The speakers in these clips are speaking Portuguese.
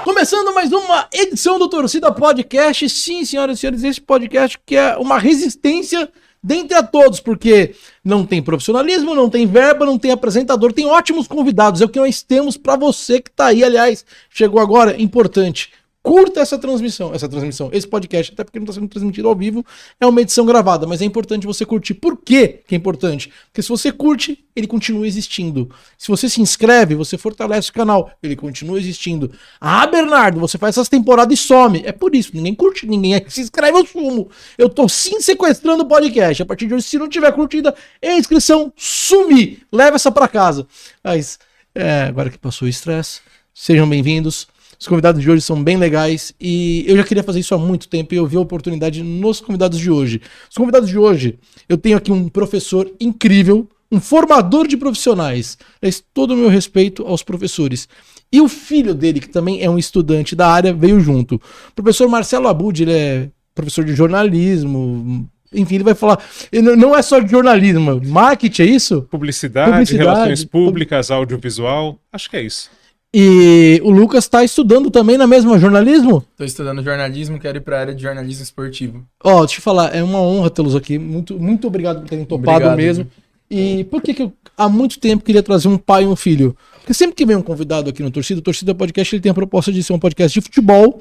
Começando mais uma edição do Torcida Podcast. Sim, senhoras e senhores, esse podcast que é uma resistência dentre a todos, porque não tem profissionalismo, não tem verba, não tem apresentador, tem ótimos convidados. É o que nós temos pra você que tá aí, aliás, chegou agora, importante. Curta esse podcast, até porque não está sendo transmitido ao vivo, é uma edição gravada, mas é importante você curtir. Por quê que é importante? Porque se você curte, ele continua existindo. Se você se inscreve, você fortalece o canal, ele continua existindo. Ah, Bernardo, você faz essas temporadas e some. É por isso, ninguém curte, ninguém se inscreve, eu sumo. Eu tô sim sequestrando o podcast. A partir de hoje, se não tiver curtida, a inscrição sumir. Leva essa pra casa. Mas, agora que passou o estresse, sejam bem-vindos. Os convidados de hoje são bem legais e eu já queria fazer isso há muito tempo e eu vi a oportunidade nos convidados de hoje. Os convidados de hoje, eu tenho aqui um professor incrível, um formador de profissionais. Todo o meu respeito aos professores. E o filho dele, que também é um estudante da área, veio junto. O professor Marcelo Abud, ele é professor de jornalismo. Enfim, ele vai falar, não é só de jornalismo, marketing, é isso? Publicidade, relações públicas, audiovisual, acho que é isso. E o Lucas está estudando também na mesma jornalismo? Estou estudando jornalismo, quero ir para a área de jornalismo esportivo. Deixa eu falar, é uma honra tê-los aqui. Muito obrigado por terem topado. Obrigado, mesmo. E por que eu há muito tempo queria trazer um pai e um filho? Porque sempre que vem um convidado aqui no Torcida, o Torcida Podcast ele tem a proposta de ser um podcast de futebol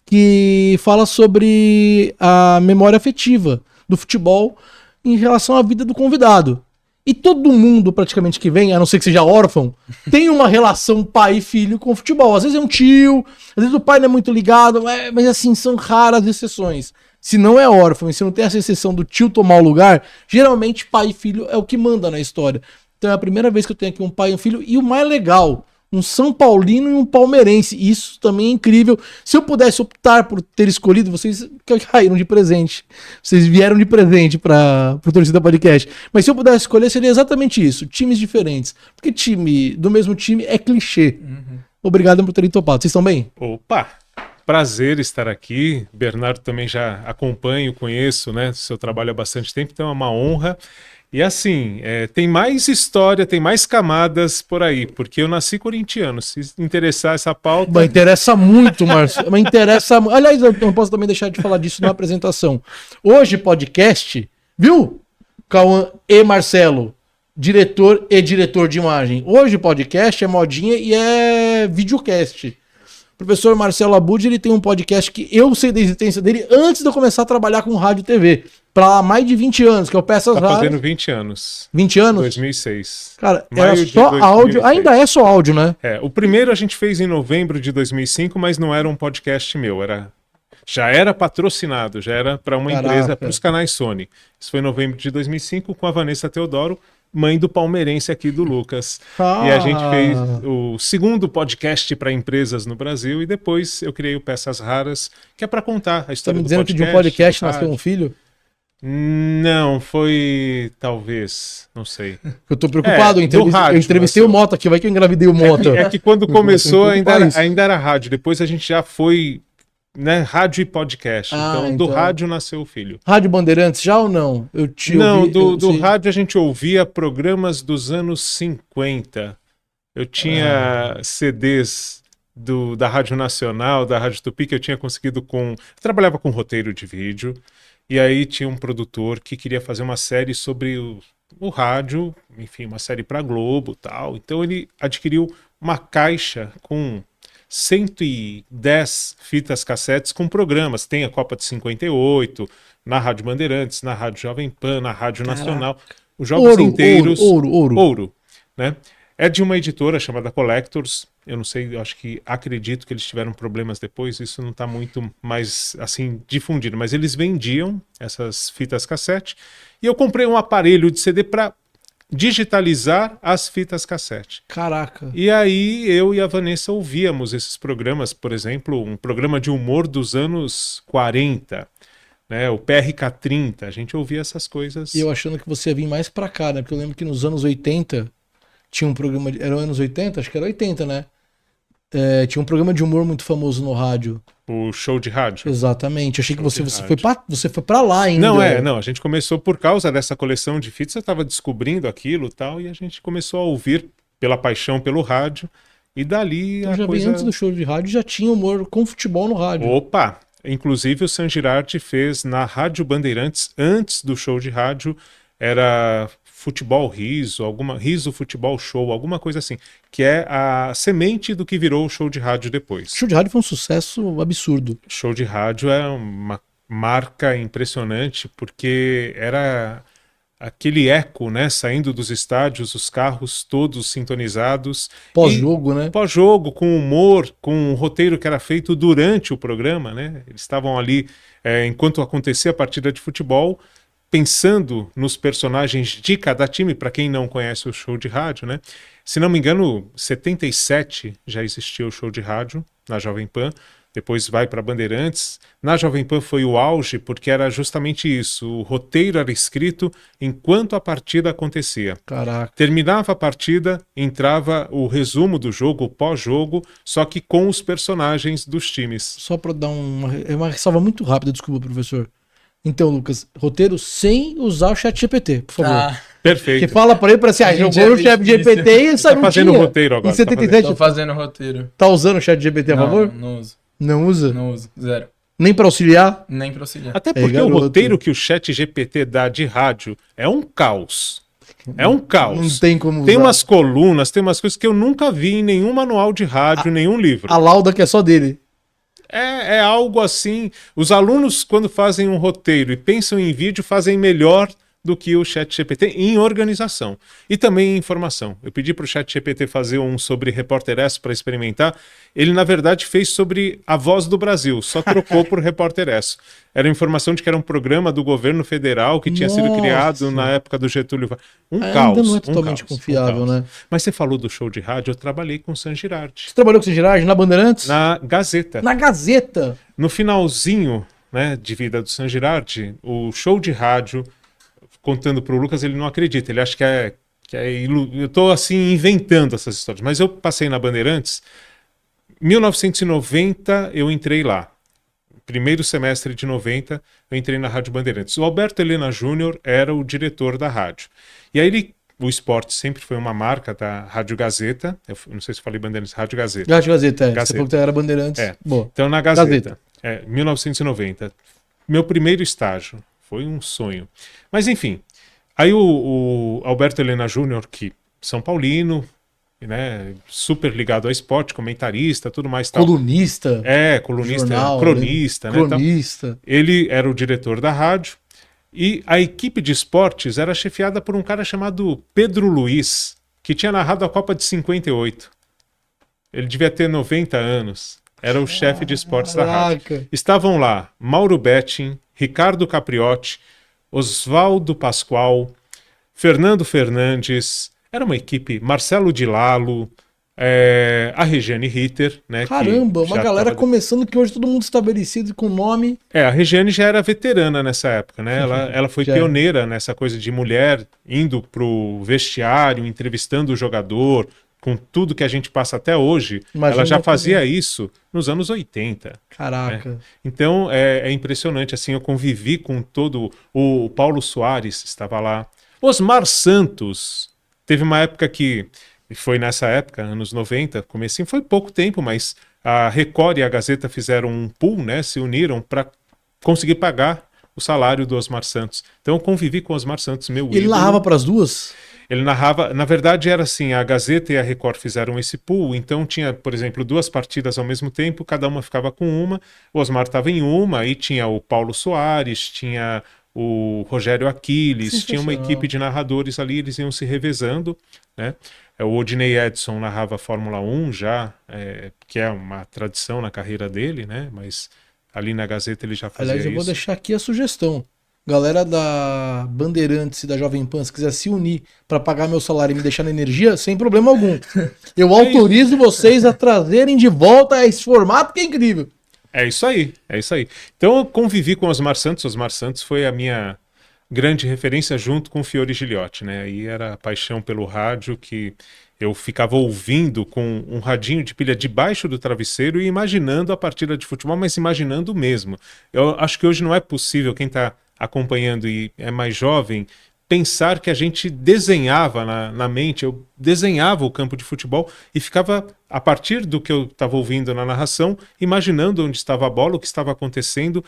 que fala sobre a memória afetiva do futebol em relação à vida do convidado. E todo mundo, praticamente, que vem, a não ser que seja órfão, tem uma relação pai e filho com o futebol. Às vezes é um tio, às vezes o pai não é muito ligado, mas assim, são raras exceções. Se não é órfão e se não tem essa exceção do tio tomar o lugar, geralmente pai e filho é o que manda na história. Então é a primeira vez que eu tenho aqui um pai e um filho, e o mais legal, um São Paulino e um palmeirense. Isso também é incrível. Se eu pudesse optar por ter escolhido, vocês caíram de presente. Vocês vieram de presente para o Torcida Podcast. Mas se eu pudesse escolher, seria exatamente isso. Times diferentes. Porque time do mesmo time é clichê. Uhum. Obrigado por terem topado. Vocês estão bem? Opa! Prazer estar aqui. Bernardo também já acompanho, conheço, né? Seu trabalho há bastante tempo, então é uma honra. E assim, tem mais história, tem mais camadas por aí, porque eu nasci corintiano. Se interessar essa pauta... Mas interessa muito, Marcelo. Mas interessa... Aliás, eu não posso também deixar de falar disso na apresentação. Hoje, podcast, viu? Cauã e Marcelo, diretor e diretor de imagem. Hoje, podcast é modinha e é videocast. O professor Marcelo Abud, ele tem um podcast que eu sei da existência dele antes de eu começar a trabalhar com rádio e TV. Pra mais de 20 anos, que eu peço as rádios. Tá fazendo 20 anos. 20 anos? 2006. Cara, era só áudio. Ainda é só áudio, né? O primeiro a gente fez em novembro de 2005, mas não era um podcast meu. Já era patrocinado, já era para uma empresa, para os canais Sony. Isso foi em novembro de 2005 com a Vanessa Teodoro, mãe do palmeirense aqui do Lucas. E a gente fez o segundo podcast para empresas no Brasil e depois eu criei o Peças Raras, que é para contar a história do podcast. Tá me dizendo que de um podcast nasceu um filho? Não, foi... talvez, não sei. Eu tô preocupado, eu entrevistei o Mota aqui, vai que eu engravidei o Mota. É que quando começou ainda era rádio, depois a gente já foi, né, rádio e podcast. Então do rádio nasceu o filho. Rádio Bandeirantes já ou não? Do rádio a gente ouvia programas dos anos 50. Eu tinha CDs da Rádio Nacional, da Rádio Tupi, que eu tinha conseguido eu trabalhava com roteiro de vídeo. E aí tinha um produtor que queria fazer uma série sobre o rádio, enfim, uma série para Globo e tal. Então ele adquiriu uma caixa com 110 fitas cassetes com programas. Tem a Copa de 58, na Rádio Bandeirantes, na Rádio Jovem Pan, na Rádio Nacional. Os jogos inteiros... Ouro, né? É de uma editora chamada Collectors. Eu não sei, eu acredito que eles tiveram problemas depois, isso não está muito mais, assim, difundido. Mas eles vendiam essas fitas cassete e eu comprei um aparelho de CD para digitalizar as fitas cassete. Caraca! E aí eu e a Vanessa ouvíamos esses programas, por exemplo, um programa de humor dos anos 40, né, o PRK-30, a gente ouvia essas coisas. E eu achando que você ia vir mais para cá, né? Porque eu lembro que nos anos 80... tinha um programa, era anos 80? Acho que era 80, né? Tinha um programa de humor muito famoso no rádio. O Show de Rádio. Exatamente. Achei que você foi pra lá ainda. Não, a gente começou por causa dessa coleção de fitas, eu estava descobrindo aquilo e tal, e a gente começou a ouvir pela paixão pelo rádio, E dali eu já vi antes do show de rádio, já tinha humor com futebol no rádio. Opa! Inclusive o San Girardi fez na Rádio Bandeirantes, antes do show de rádio, era Futebol Riso, Riso Futebol Show, alguma coisa assim, que é a semente do que virou o show de rádio depois. O show de rádio foi um sucesso absurdo. Show de rádio é uma marca impressionante, porque era aquele eco, né, saindo dos estádios, os carros todos sintonizados. Pós-jogo, né? Pós-jogo, com humor, com um roteiro que era feito durante o programa, né? Eles estavam ali, enquanto acontecia a partida de futebol, pensando nos personagens de cada time, para quem não conhece o show de rádio, né? Se não me engano, 77 já existia o show de rádio na Jovem Pan, depois vai para Bandeirantes. Na Jovem Pan foi o auge, porque era justamente isso, o roteiro era escrito enquanto a partida acontecia. Caraca. Terminava a partida, entrava o resumo do jogo, o pós-jogo, só que com os personagens dos times. Só para dar uma ressalva muito rápida, desculpa, professor. Então, Lucas, roteiro sem usar o chat GPT, por favor. Perfeito. Que fala para ele para assim, jogou no chat GPT e sabe tá fazendo roteiro agora. Em 77, Tô fazendo roteiro. Tá usando o chat GPT a favor? Não uso. Não usa? Não uso, zero. Nem para auxiliar? Nem para auxiliar. Até porque o roteiro que o chat GPT dá de rádio é um caos. É um caos. Não tem como usar. Tem umas colunas, tem umas coisas que eu nunca vi em nenhum manual de rádio, nenhum livro. A lauda que é só dele. É algo assim. Os alunos, quando fazem um roteiro e pensam em vídeo, fazem melhor do que o ChatGPT em organização e também em informação. Eu pedi para o ChatGPT fazer um sobre Repórter S para experimentar. Ele, na verdade, fez sobre a Voz do Brasil, só trocou por Repórter S. Era informação de que era um programa do governo federal que tinha sido criado na época do Getúlio Vargas. Caos. Ainda não é totalmente confiável, né? Mas você falou do show de rádio, eu trabalhei com o San Girardi. Você trabalhou com o San Girardi na Bandeirantes? Na Gazeta. Na Gazeta? No finalzinho, né, de vida do San Girardi, o show de rádio, contando para o Lucas, ele não acredita, ele acha que eu estou assim inventando essas histórias, mas eu passei na Bandeirantes, 1990 eu entrei lá, primeiro semestre de 90 eu entrei na Rádio Bandeirantes. O Alberto Helena Júnior era o diretor da rádio, e aí o esporte sempre foi uma marca da Rádio Gazeta, eu não sei se eu falei Bandeirantes, Rádio Gazeta. Rádio Gazeta, Você falou que era Bandeirantes. Boa. Então na Gazeta. 1990, meu primeiro estágio. Foi um sonho. Mas enfim, aí o Alberto Helena Júnior, que São Paulino, né, super ligado ao esporte, comentarista, tudo mais tal. Colunista. Colunista, jornal, cronista, né? Cronista. Ele era o diretor da rádio e a equipe de esportes era chefiada por um cara chamado Pedro Luiz, que tinha narrado a Copa de 58. Ele devia ter 90 anos. Era o chefe de esportes da rádio. Estavam lá Mauro Betting, Ricardo Capriotti, Oswaldo Pascoal, Fernando Fernandes, era uma equipe, Marcelo Di Lalo, a Regiane Ritter, né? Caramba, uma galera começando que hoje todo mundo estabelecido com nome. A Regiane já era veterana nessa época, né? Ela foi pioneira nessa coisa de mulher indo pro vestiário, entrevistando o jogador, com tudo que a gente passa até hoje. Ela já fazia isso nos anos 80. Caraca. Né? Então é impressionante, assim, eu convivi com todo... O Paulo Soares estava lá. Osmar Santos. Teve uma época que... Foi nessa época, anos 90, comecinho, foi pouco tempo, mas a Record e a Gazeta fizeram um pool, né? Se uniram para conseguir pagar o salário do Osmar Santos. Então eu convivi com o Osmar Santos, meu ídolo. Ele narrava para as duas? Ele narrava, na verdade era assim, a Gazeta e a Record fizeram esse pool, então tinha, por exemplo, duas partidas ao mesmo tempo, cada uma ficava com uma, o Osmar estava em uma, aí tinha o Paulo Soares, tinha o Rogério Aquiles, tinha uma equipe de narradores ali, eles iam se revezando, né? O Odinei Edson narrava a Fórmula 1 já, que é uma tradição na carreira dele, né? Mas ali na Gazeta ele já fazia isso. Aliás, eu vou deixar aqui a sugestão. Galera da Bandeirantes e da Jovem Pan, se quiser se unir para pagar meu salário e me deixar na energia, sem problema algum. Eu autorizo vocês a trazerem de volta esse formato que é incrível. É isso aí, é isso aí. Então eu convivi com o Osmar Santos. Osmar Santos foi a minha grande referência junto com o Fiore Giliotti, né? Aí era a paixão pelo rádio que eu ficava ouvindo com um radinho de pilha debaixo do travesseiro e imaginando a partida de futebol, mas imaginando mesmo. Eu acho que hoje não é possível, quem está acompanhando e é mais jovem, pensar que a gente desenhava na mente, eu desenhava o campo de futebol e ficava, a partir do que eu estava ouvindo na narração, imaginando onde estava a bola, o que estava acontecendo,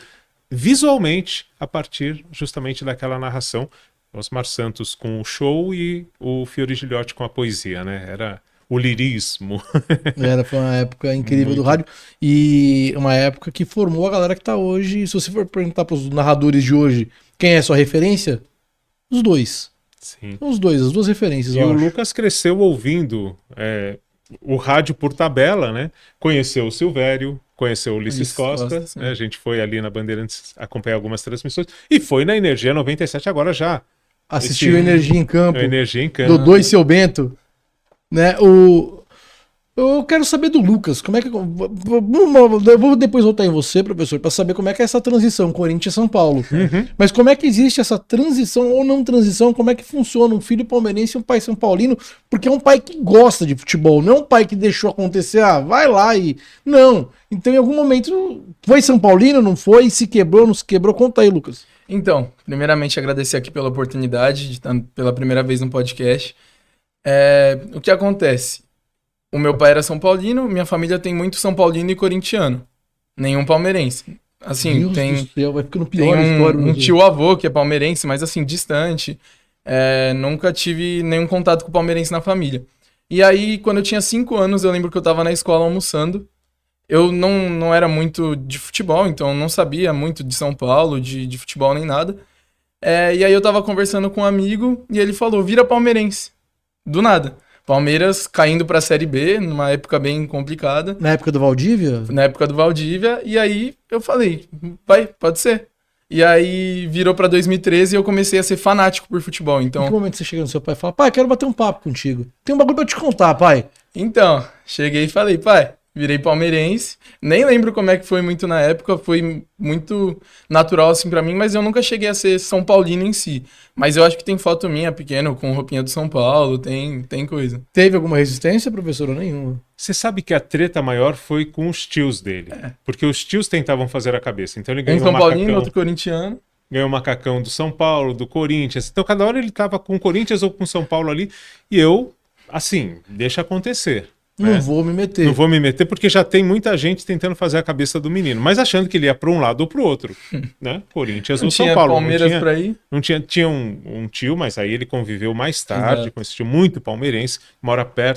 visualmente, a partir justamente daquela narração. Osmar Santos com o show e o Fiore Gilhote com a poesia, né? Era o lirismo. Foi uma época incrível do rádio e uma época que formou a galera que tá hoje. Se você for perguntar para os narradores de hoje quem é sua referência, os dois. Sim. Os dois, as duas referências. E o Lucas cresceu ouvindo o rádio por tabela, né? Conheceu o Silvério, conheceu o Ulisses Costa, né? A gente foi ali na Bandeirantes acompanhar algumas transmissões e foi na Energia 97 agora já. Assistiu Energia em Campo. Energia em Campo. Dodô e Seu Bento. Né? Eu quero saber do Lucas, como é que... Eu vou depois voltar em você, professor, para saber como é que é essa transição Corinthians-São Paulo. Mas como é que existe essa transição ou não transição, como é que funciona um filho palmeirense e um pai são paulino, porque é um pai que gosta de futebol, não é um pai que deixou acontecer, vai lá e... Não, então em algum momento foi São Paulino, não foi, se quebrou, não se quebrou, conta aí, Lucas. Então, primeiramente agradecer aqui pela oportunidade de estar pela primeira vez no podcast. O que acontece? O meu pai era São Paulino, minha família tem muito São Paulino e corintiano. Nenhum palmeirense. Assim, Deus tem, do céu, vai ficando pior tem a história, um tio-avô que é palmeirense, mas assim, distante. Nunca tive nenhum contato com o palmeirense na família. E aí, quando eu tinha 5 anos, eu lembro que eu tava na escola almoçando. Eu não era muito de futebol, então não sabia muito de São Paulo, de futebol nem nada. E aí eu tava conversando com um amigo e ele falou, vira palmeirense. Do nada. Palmeiras caindo pra Série B, numa época bem complicada. Na época do Valdívia? Na época do Valdívia. E aí eu falei, pai, pode ser. E aí virou pra 2013 e eu comecei a ser fanático por futebol. Então... Em que momento você chega no seu pai e fala, pai, quero bater um papo contigo. Tem um bagulho pra eu te contar, pai. Então, cheguei e falei, pai, virei palmeirense. Nem lembro como é que foi muito na época, foi muito natural assim pra mim, mas eu nunca cheguei a ser São Paulino em si. Mas eu acho que tem foto minha pequena com roupinha do São Paulo, tem coisa. Teve alguma resistência, professor, ou nenhuma? Você sabe que a treta maior foi com os tios dele. Porque os tios tentavam fazer a cabeça. Então ele ganhou um São Paulino, outro corintiano. Ganhou o macacão do São Paulo, do Corinthians. Então cada hora ele tava com o Corinthians ou com o São Paulo ali. E eu, assim, deixa acontecer. Não vou me meter. Não vou me meter porque já tem muita gente tentando fazer a cabeça do menino, mas achando que ele ia para um lado ou para o outro, né? Corinthians ou São Paulo. Palmeiras para ir? Não tinha um tio, mas aí ele conviveu mais tarde com esse tio muito palmeirense,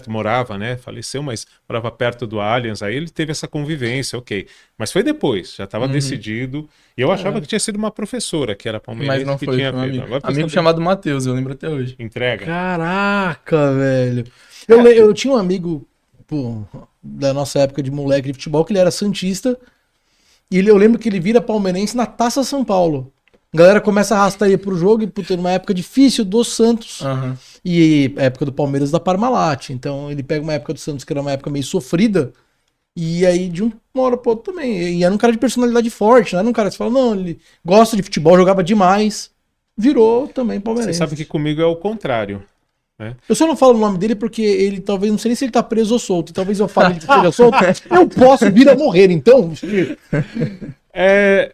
morava, né? Faleceu, mas morava perto do Allianz, aí ele teve essa convivência, ok. Mas foi depois, já estava decidido. E eu achava que tinha sido uma professora que era palmeirense, mas não que foi, tinha foi um feito. amigo, amigo chamado Matheus, eu lembro até hoje. Entrega. Caraca, velho. Eu tinha um amigo da nossa época de moleque de futebol, que ele era santista, e eu lembro que ele vira palmeirense na Taça São Paulo. A galera começa a arrastar ele pro jogo, e numa época difícil do Santos, e época do Palmeiras da Parmalat, então ele pega uma época do Santos que era uma época meio sofrida, e aí de uma hora pro outro também, e era um cara de personalidade forte, não era um cara que você fala, não, ele gosta de futebol, jogava demais, virou também palmeirense. Você sabe que comigo é o contrário. Eu só não falo o nome dele porque ele talvez, não sei nem se ele tá preso ou solto, talvez eu fale que esteja solto, eu posso vir a morrer, então.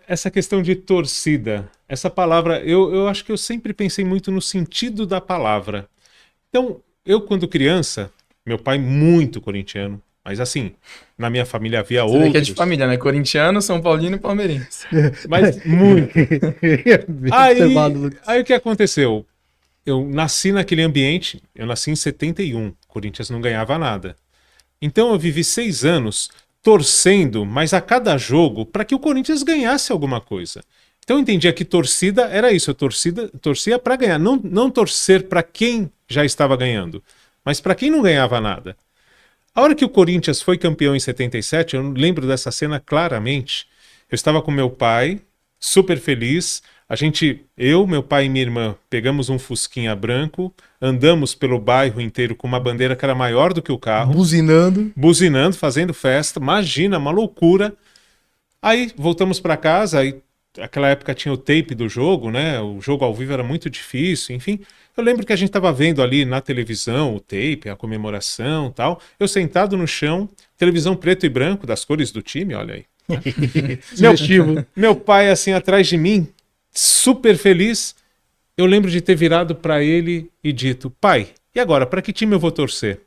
Essa questão de torcida, essa palavra, eu acho que eu sempre pensei muito no sentido da palavra. Então, eu quando criança, meu pai muito corintiano, mas assim, na minha família havia outros. Você vê que é de família, né? Corintiano, São Paulino e palmeirense. Mas muito. Aí o que aconteceu? Eu nasci naquele ambiente, eu nasci em 71, Corinthians não ganhava nada. Então eu vivi 6 anos torcendo, mas a cada jogo, para que o Corinthians ganhasse alguma coisa. Então eu entendia que torcida era isso, eu torcia para ganhar, não torcer para quem já estava ganhando, mas para quem não ganhava nada. A hora que o Corinthians foi campeão em 77, eu lembro dessa cena claramente, eu estava com meu pai, super feliz. Eu, meu pai e minha irmã, pegamos um Fusquinha branco, andamos pelo bairro inteiro com uma bandeira que era maior do que o carro. Buzinando, fazendo festa. Imagina, uma loucura. Aí voltamos para casa, aí naquela época tinha o tape do jogo, né? O jogo ao vivo era muito difícil, enfim. Eu lembro que a gente estava vendo ali na televisão o tape, a comemoração e tal. Eu sentado no chão, televisão preto e branco, das cores do time, olha aí. Meu pai assim atrás de mim, super feliz. eu lembro de ter virado para ele e dito, pai, e agora, para que time eu vou torcer?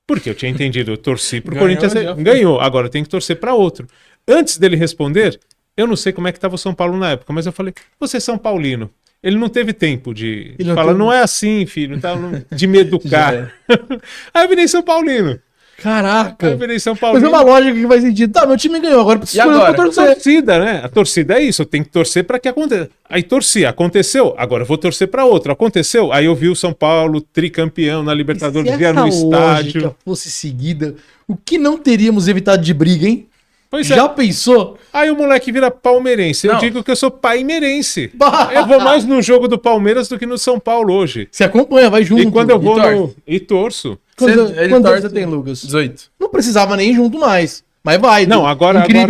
Porque eu tinha entendido, eu torci pro Corinthians, ganhou, agora eu tenho que torcer para outro. Antes dele responder, eu não sei como é que estava o São Paulo na época, mas eu falei, você é São Paulino. Ele não teve tempo de falar, não é assim, filho, de me educar. Aí eu virei São Paulino. Caraca! Aí eu virei São Paulino. Mas é uma lógica que faz sentido. Tá, meu time ganhou, agora preciso escolher pra torcer. A torcida, né? A torcida é isso, eu tenho que torcer para que aconteça. Aí torci, aconteceu, agora eu vou torcer para outro. Aconteceu, aí eu vi o São Paulo tricampeão na Libertadores, via no estádio. Se essa lógica fosse seguida, o que não teríamos evitado de briga, hein? Pois já pensou? Aí o moleque vira palmeirense. Eu digo que eu sou paimeirense. Eu vou mais no jogo do Palmeiras do que no São Paulo hoje. Você acompanha, vai junto. E quando eu vou E torço. Quantos você tem, Lucas? 18. Não precisava nem ir junto mais. Mas vai. Não, agora ele tá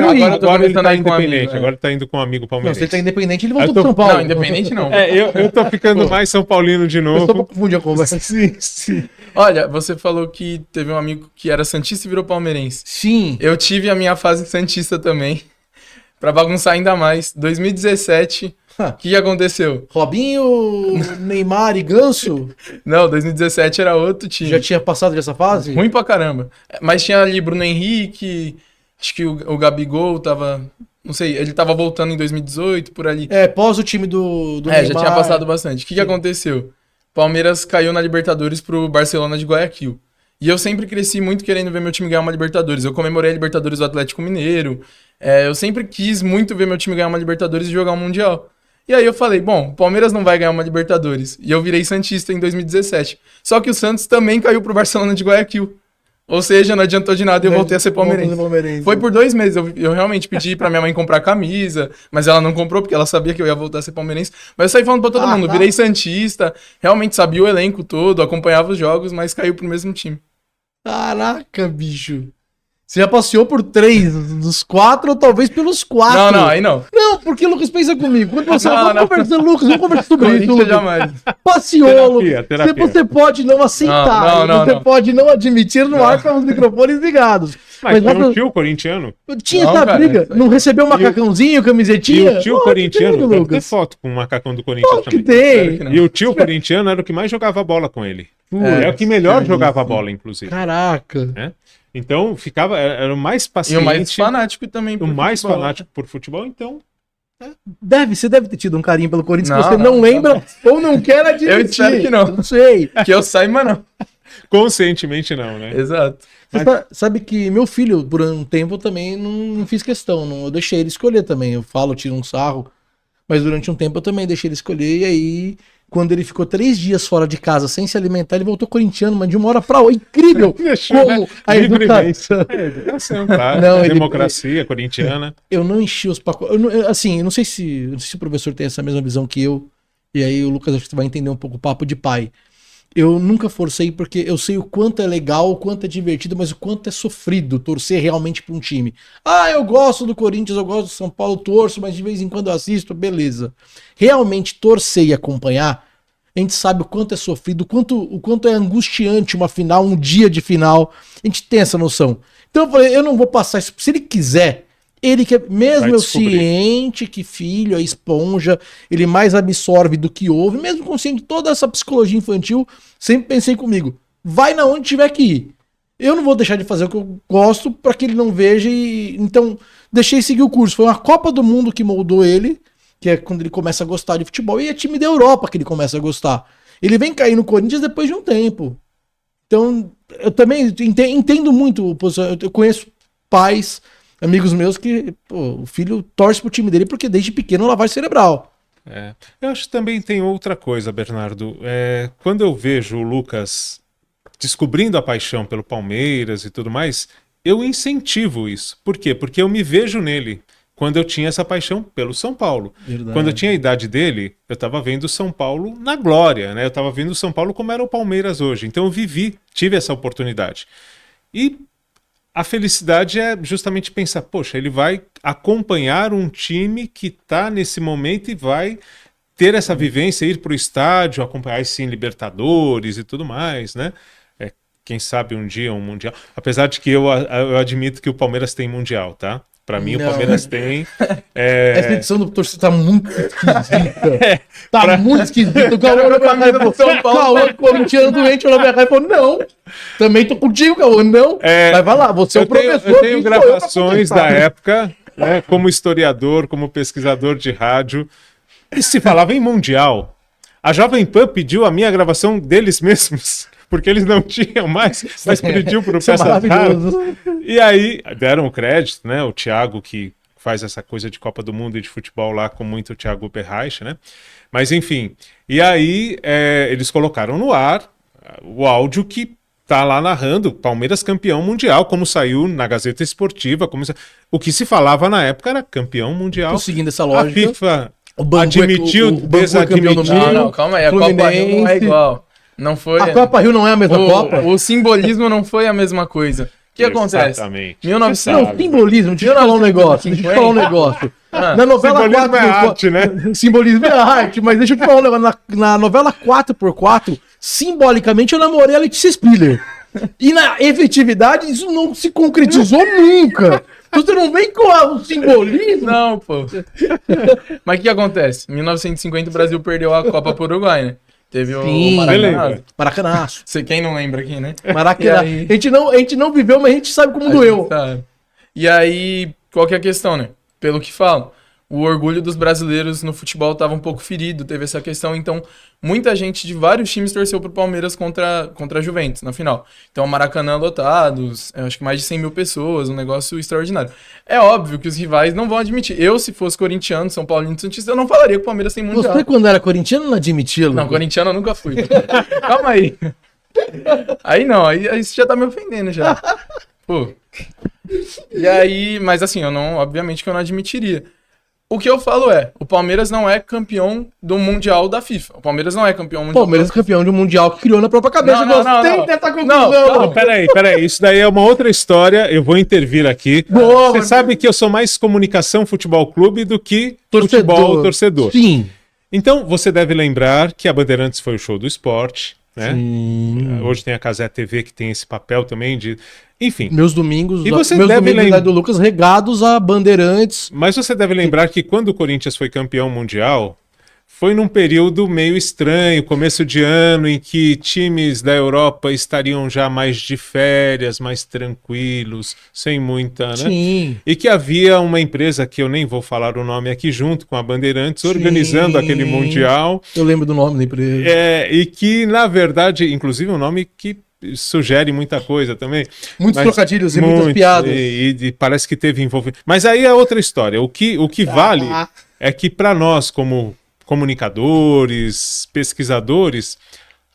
independente. Agora ele tá indo com um amigo palmeirense. Não, se ele tá independente, ele voltou pro São Paulo. Não, independente não. Eu tô ficando mais São Paulino de novo. Eu só vou confundir a conversa. Sim. Olha, você falou que teve um amigo que era santista e virou palmeirense. Sim. Eu tive a minha fase santista também. Pra bagunçar ainda mais. 2017, o que aconteceu? Robinho, Neymar e Ganso? Não, 2017 era outro time. Já tinha passado dessa fase? Ruim pra caramba. Mas tinha ali Bruno Henrique, acho que o Gabigol tava... Não sei, ele tava voltando em 2018, por ali. Pós o time do Neymar. Já tinha passado bastante. O que aconteceu? Palmeiras caiu na Libertadores pro Barcelona de Guayaquil. E eu sempre cresci muito querendo ver meu time ganhar uma Libertadores. Eu comemorei a Libertadores do Atlético Mineiro. Eu sempre quis muito ver meu time ganhar uma Libertadores e jogar um Mundial. E aí eu falei, bom, o Palmeiras não vai ganhar uma Libertadores. E eu virei santista em 2017. Só que o Santos também caiu pro Barcelona de Guayaquil. Ou seja, não adiantou de nada e eu voltei a ser palmeirense. Foi por 2 meses. Eu realmente pedi pra minha mãe comprar camisa, mas ela não comprou porque ela sabia que eu ia voltar a ser palmeirense. Mas eu saí falando pra todo mundo, virei santista, realmente sabia o elenco todo, acompanhava os jogos, mas caiu pro mesmo time. Caraca, bicho. Você já passeou por 3 dos 4 ou talvez pelos 4. Não, aí não. Não, porque, Lucas, pensa comigo. Quando você vamos conversar sobre isso, Lucas. Jamais. Passeou, Lucas. Você pode não aceitar. Você pode não admitir no ar com os microfones ligados. Mas tinha um tio corintiano. Tinha essa briga. Não recebeu um macacãozinho, camisetinha? E o tio corintiano, deve ter foto com o macacão do Corinthians também. Que tem. E o tio corintiano era o que mais jogava bola com ele. É o que melhor jogava bola, inclusive. Caraca. Então, era o mais paciente. E o mais fanático também por futebol. O mais fanático por futebol, então... Você deve ter tido um carinho pelo Corinthians que você não lembra ou não quer admitir. Eu espero que não. Não sei. Que eu saiba, não. Conscientemente não, né? Exato. Mas... sabe que meu filho, por um tempo, eu também não fiz questão. Eu deixei ele escolher também. Eu tiro um sarro. Mas durante um tempo eu também deixei ele escolher. E aí... Quando ele ficou 3 dias fora de casa sem se alimentar, ele voltou corintiano, mas de uma hora pra outra. Incrível! Como a educação. Educação, claro. Democracia corintiana. Eu não enchi os pacotes. Eu não sei se o professor tem essa mesma visão que eu. E aí o Lucas acho que vai entender um pouco o papo de pai. Eu nunca forcei porque eu sei o quanto é legal, o quanto é divertido, mas o quanto é sofrido torcer realmente pra um time. Eu gosto do Corinthians, eu gosto do São Paulo, torço, mas de vez em quando eu assisto, beleza. Realmente torcer e acompanhar, a gente sabe o quanto é sofrido, o quanto é angustiante uma final, um dia de final. A gente tem essa noção. Então eu falei, eu não vou passar isso. Se ele quiser, ele quer, mesmo eu ciente que filho é esponja, ele mais absorve do que ouve, mesmo consciente de toda essa psicologia infantil, sempre pensei comigo, vai na onde tiver que ir. Eu não vou deixar de fazer o que eu gosto para que ele não veja então deixei seguir o curso. Foi uma Copa do Mundo que moldou ele, que é quando ele começa a gostar de futebol, e é time da Europa que ele começa a gostar. Ele vem cair no Corinthians depois de um tempo. Então, eu também entendo muito, eu conheço pais, amigos meus que o filho torce pro time dele porque desde pequeno lavagem cerebral. Eu acho que também tem outra coisa, Bernardo. Quando eu vejo o Lucas descobrindo a paixão pelo Palmeiras e tudo mais, eu incentivo isso. Por quê? Porque eu me vejo nele. Quando eu tinha essa paixão pelo São Paulo. Verdade. Quando eu tinha a idade dele, eu estava vendo o São Paulo na glória, né? Eu estava vendo o São Paulo como era o Palmeiras hoje. Então eu tive essa oportunidade. E a felicidade é justamente pensar, poxa, ele vai acompanhar um time que está nesse momento e vai ter essa vivência, ir para o estádio, acompanhar sim Libertadores e tudo mais, né? Quem sabe um dia um Mundial. Apesar de que eu admito que o Palmeiras tem Mundial, tá? Pra mim, o Palmeiras tem. Essa edição do torcedor tá muito esquisita. Tá muito esquisita. O Cauã olhou pra cá e falou: São Paulo, corintiano doente, olhou pra cá e falou: não. Também tô contigo, Cauã, não. Mas vai lá, você é o professor. Eu tenho gravações da época, né, como historiador, como pesquisador de rádio, e se falava em Mundial. A Jovem Pan pediu a minha gravação deles mesmos, porque eles não tinham mais, mas pediu para o Peças Raras. E aí deram o crédito, né? O Thiago, que faz essa coisa de Copa do Mundo e de futebol lá, com muito o Thiago Berreich, né? Mas enfim, e aí eles colocaram no ar o áudio que tá lá narrando Palmeiras campeão mundial, como saiu na Gazeta Esportiva, o que se falava na época era campeão mundial. Tô seguindo essa lógica. A FIFA admitiu, desadmitiu. Não, calma aí, a Copa Rio não é igual. Não foi. A Copa Rio não é a mesma Copa? O simbolismo não foi a mesma coisa. O que acontece? Exatamente. 1900. Não, simbolismo, deixa eu falar um negócio. Na novela simbolismo 4x4, é arte, né? Simbolismo é arte, mas deixa eu te falar um negócio. Na novela 4x4, simbolicamente eu namorei a Letícia Spiller. E na efetividade isso não se concretizou nunca. Você não vem com o simbolismo? Não, pô. Mas o que acontece? Em 1950 o Brasil perdeu a Copa pro Uruguai, né? Teve o Maracanaço. Você quem não lembra aqui, né? Maracanã. Aí... A gente não viveu, mas a gente sabe como doeu. Sabe. E aí, qual que é a questão, né? Pelo que falam, o orgulho dos brasileiros no futebol estava um pouco ferido, teve essa questão, então muita gente de vários times torceu pro Palmeiras contra a Juventus na final. Então, Maracanã lotados, acho que mais de 100 mil pessoas, um negócio extraordinário. É óbvio que os rivais não vão admitir. Eu, se fosse corintiano, São Paulino, Santista, eu não falaria que o Palmeiras tem mundial. Você, quando era corintiano, não admitia, Lucas? Não, corintiano eu nunca fui. Calma aí. Aí não, aí você já tá me ofendendo já. Pô. E aí, mas assim, obviamente que eu não admitiria. O que eu falo o Palmeiras não é campeão do Mundial da FIFA. O Palmeiras não é campeão mundial. O Palmeiras é campeão de um Mundial que criou na própria cabeça. Não. Dessa conclusão. Não, peraí. Isso daí é uma outra história. Eu vou intervir aqui. Você sabe que eu sou mais comunicação futebol clube do que futebol torcedor. Sim. Então, você deve lembrar que a Bandeirantes foi o show do esporte, né? Sim. Hoje tem a Cazé TV que tem esse papel também de... Enfim. Meus domingos, lembrar do Lucas regados a Bandeirantes. Mas você deve lembrar que quando o Corinthians foi campeão mundial, foi num período meio estranho, começo de ano, em que times da Europa estariam já mais de férias, mais tranquilos, sem muita, né? Sim. E que havia uma empresa, que eu nem vou falar o nome aqui, junto com a Bandeirantes, organizando aquele mundial. Eu lembro do nome da empresa. E que, na verdade, inclusive um nome que sugere muita coisa também. Muitos trocadilhos e muitas piadas. E parece que teve envolvimento. Mas aí é outra história. O que vale é que para nós, como comunicadores, pesquisadores,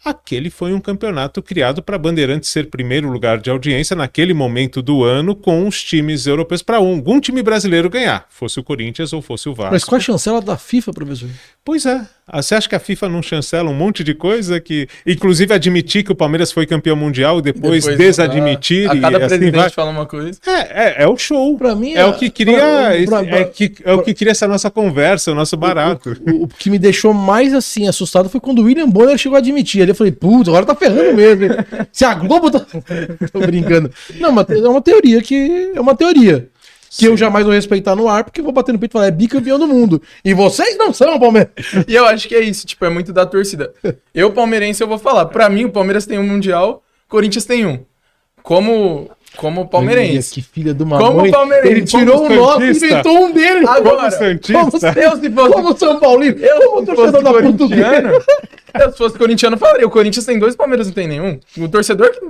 aquele foi um campeonato criado para a Bandeirantes ser primeiro lugar de audiência naquele momento do ano com os times europeus, para algum time brasileiro ganhar, fosse o Corinthians ou fosse o Vasco. Mas qual a chancela da FIFA, professor? Pois é. Você acha que a FIFA não chancela um monte de coisa que, inclusive, admitir que o Palmeiras foi campeão mundial, depois desadmitir? A cada e assim presidente fala uma coisa. É o show. Pra mim, o que cria o que cria essa nossa conversa, o nosso barato. O que me deixou mais assim assustado foi quando o William Bonner chegou a admitir. Ali eu falei, putz, agora tá ferrando mesmo. Hein? Se a Globo tá... Tô brincando. Não, mas é uma teoria que Sim. Eu jamais vou respeitar no ar, porque eu vou bater no peito e falar, é bicampeão do mundo. E vocês não são, Palmeiras. E eu acho que é isso, é muito da torcida. Eu, palmeirense, eu vou falar. Pra mim, o Palmeiras tem um Mundial, Corinthians tem um. Como palmeirense. Olha, que filha de uma como mãe. Palmeirense. Ele tirou o nosso e inventou um dele. Agora, como São Paulino. Como torcedor da Portuguesa. Eu, se fosse corintiano, falaria. O Corinthians tem 2, o Palmeiras não tem nenhum. O torcedor que...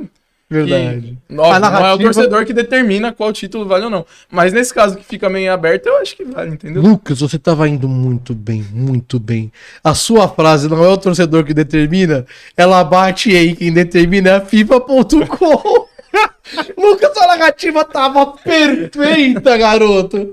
Verdade. Não é o torcedor que determina qual título vale ou não. Mas nesse caso que fica meio aberto, eu acho que vale, entendeu? Lucas, você tava indo muito bem, muito bem. A sua frase não é o torcedor que determina, ela bate aí, quem determina é a FIFA.com. Lucas, sua narrativa tava perfeita, garoto.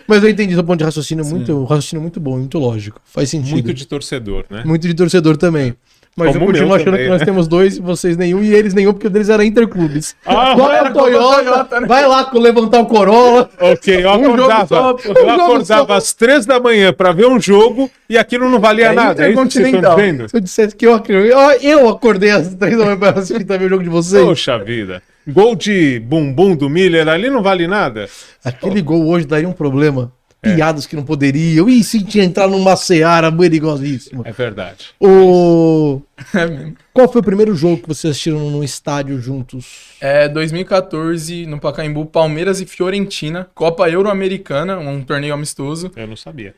Mas eu entendi seu ponto de raciocínio, um raciocínio muito bom, muito lógico. Faz sentido. Muito de torcedor, né? Muito de torcedor também. Mas como eu continuo achando também, que nós temos 2 e vocês nenhum, e eles nenhum, porque o deles era interclubes. Qual é o Toyota? Né? Vai lá levantar o Corolla. Ok, eu acordava às 3 da manhã pra ver um jogo e aquilo não valia nada. É isso que vocês estão dizendo? Se eu dissesse que eu acordei às 3 da manhã pra assistir também o jogo de vocês. Poxa vida. Gol de bumbum do Miller ali não vale nada. Aquele gol hoje daria um problema. Piadas que não poderiam. E se tinha entrar numa seara perigosíssima. É verdade. Qual foi o primeiro jogo que vocês assistiram no estádio juntos? 2014, no Pacaembu, Palmeiras e Fiorentina, Copa Euro-Americana, um torneio amistoso. Eu não sabia.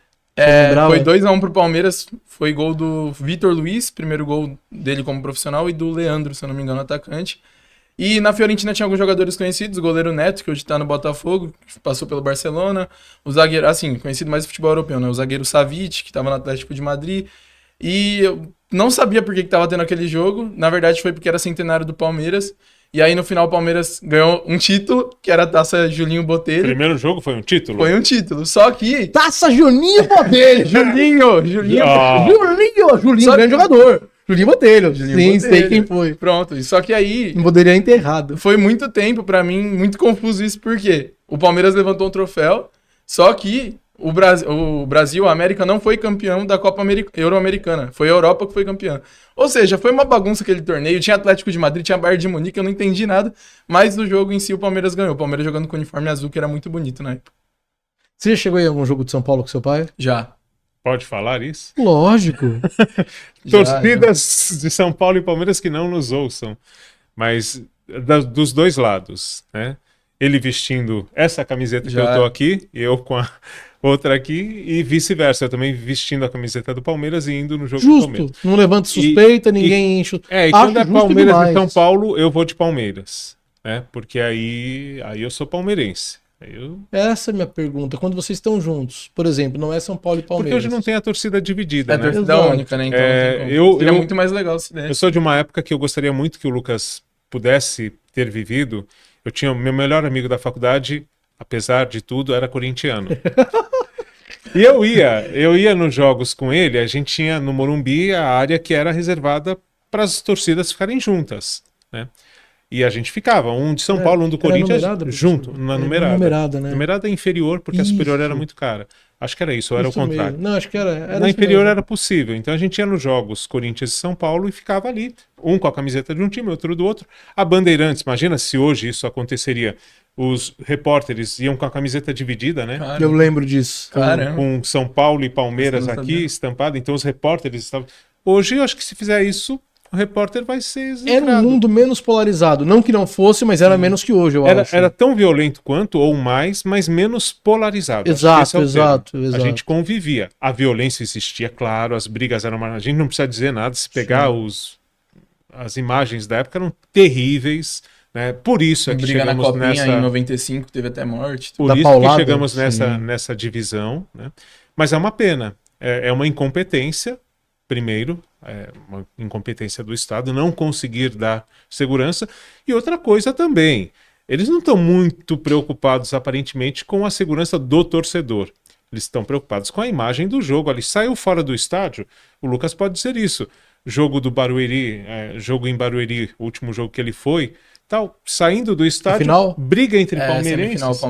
Foi 2-1 pro Palmeiras, foi gol do Vitor Luiz, primeiro gol dele como profissional, e do Leandro, se eu não me engano, atacante. E na Fiorentina tinha alguns jogadores conhecidos, o goleiro Neto, que hoje tá no Botafogo, que passou pelo Barcelona, o zagueiro, assim, conhecido mais do futebol europeu, né? O zagueiro Savic, que tava no Atlético de Madrid. E eu não sabia por que tava tendo aquele jogo, na verdade foi porque era centenário do Palmeiras. E aí no final o Palmeiras ganhou um título, que era a Taça Julinho Botelho. Primeiro jogo foi um título? Foi um título, só que... Taça Juninho Botelho! Julinho, grande jogador. Julinho Botelho. Julinho Sim, Botelho. sei quem foi. Pronto, só que aí... Não poderia ter errado. Foi muito tempo pra mim, muito confuso isso, porque o Palmeiras levantou um troféu, só que o Brasil, a América, não foi campeão da Copa Euro-Americana. Foi a Europa que foi campeã. Ou seja, foi uma bagunça aquele torneio. Tinha Atlético de Madrid, tinha Bayern de Munique, eu não entendi nada. Mas do jogo em si, o Palmeiras ganhou. O Palmeiras jogando com o uniforme azul, que era muito bonito na época. Você já chegou em algum jogo de São Paulo com seu pai? Já. Pode falar isso? Lógico. Torcidas de São Paulo e Palmeiras que não nos ouçam. Mas dos dois lados, né? Ele vestindo essa camiseta que eu tô aqui, e eu com a outra aqui, e vice-versa. Eu também vestindo a camiseta do Palmeiras e indo no jogo do Palmeiras. Justo, não levanta suspeita, ninguém enche... E quando é Palmeiras e São Paulo, eu vou de Palmeiras, né? Porque aí eu sou palmeirense. Essa é a minha pergunta. Quando vocês estão juntos, por exemplo, não é São Paulo e Palmeiras. Porque hoje não tem a torcida dividida, né? É a torcida única, né? Então seria muito mais legal se desse. Eu sou de uma época que eu gostaria muito que o Lucas pudesse ter vivido. Eu tinha meu melhor amigo da faculdade, apesar de tudo, era corintiano. E eu ia nos jogos com ele, a gente tinha no Morumbi a área que era reservada para as torcidas ficarem juntas, né? E a gente ficava, um de São Paulo, um do Corinthians, junto, na numerada. Numerada, né? Numerada inferior, porque a superior era muito cara. Acho que era isso, ou era o contrário. Mesmo. Não, acho que era na inferior era possível. Então a gente ia nos jogos Corinthians e São Paulo e ficava ali, um com a camiseta de um time, outro do outro. A Bandeirantes, imagina se hoje isso aconteceria. Os repórteres iam com a camiseta dividida, né? Eu lembro disso. Com São Paulo e Palmeiras aqui estampado. Então os repórteres estavam... Hoje eu acho que se fizer isso, o repórter vai ser execrado. Era um mundo menos polarizado. Não que não fosse, mas era menos que hoje, eu acho. Era tão violento quanto, ou mais, mas menos polarizado. Exato. A gente convivia. A violência existia, claro, as brigas eram... A gente não precisa dizer nada. Se pegar as imagens da época, eram terríveis, né? Por isso é que chegamos na Copinha, nessa... em 95, teve até morte. Por isso que chegamos nessa divisão, né? Mas é uma pena. É uma incompetência, primeiro, uma incompetência do Estado não conseguir dar segurança. E outra coisa também, eles não estão muito preocupados aparentemente com a segurança do torcedor. Eles estão preocupados com a imagem do jogo. Ali saiu fora do estádio, o Lucas pode dizer isso. Jogo do Barueri, jogo em Barueri, o último jogo que ele foi, saindo do estádio, final? Briga entre palmeirenses.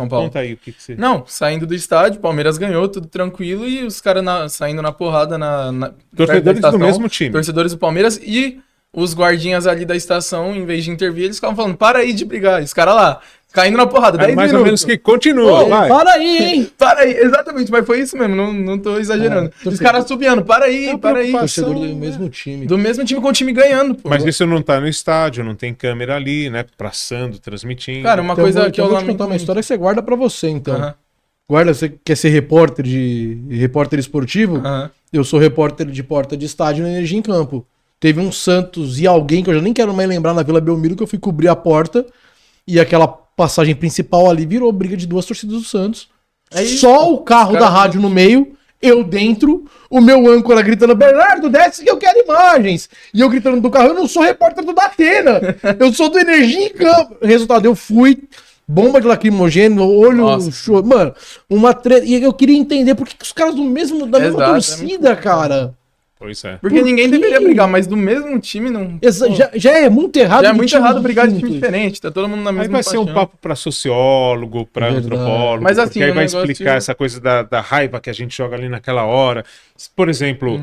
Conta aí o que você... Não, saindo do estádio, Palmeiras ganhou, tudo tranquilo, e os caras saindo na porrada torcedores do mesmo time. Torcedores do Palmeiras, e os guardinhas ali da estação, em vez de intervir, eles ficavam falando, para aí de brigar. E os caras lá, caindo na porrada, 10 mais minutos. ou menos que continua, vai. Para aí, hein? Para aí, exatamente, mas foi isso mesmo, não tô exagerando. Os caras subindo, para aí. Torcedor do mesmo time. Do mesmo time com o time ganhando, pô. Mas isso não tá no estádio, não tem câmera ali, né, praçando, transmitindo. Cara, uma coisa que eu vou te contar uma história que você guarda pra você, então. Guarda, você quer ser repórter esportivo? Eu sou repórter de porta de estádio na Energia em Campo. Teve um Santos e alguém que eu já nem quero mais lembrar na Vila Belmiro, que eu fui cobrir a porta e aquela passagem principal ali virou briga de duas torcidas do Santos. Só o carro da rádio no meio, eu dentro, o meu âncora gritando, Bernardo, desce que eu quero imagens. E eu gritando do carro, eu não sou repórter do Datena, eu sou do Energia em Campo. Resultado, eu fui, bomba de lacrimogêneo, olho, mano, uma treta. E eu queria entender por que os caras da mesma torcida, cara... Pois é. Porque ninguém deveria brigar, mas do mesmo time não... Já é muito errado. Já é muito errado brigar de time diferente, tá todo mundo na mesma Aí vai ser um papo pra sociólogo, pra antropólogo, mas assim, porque aí vai explicar essa coisa da raiva que a gente joga ali naquela hora. Por exemplo,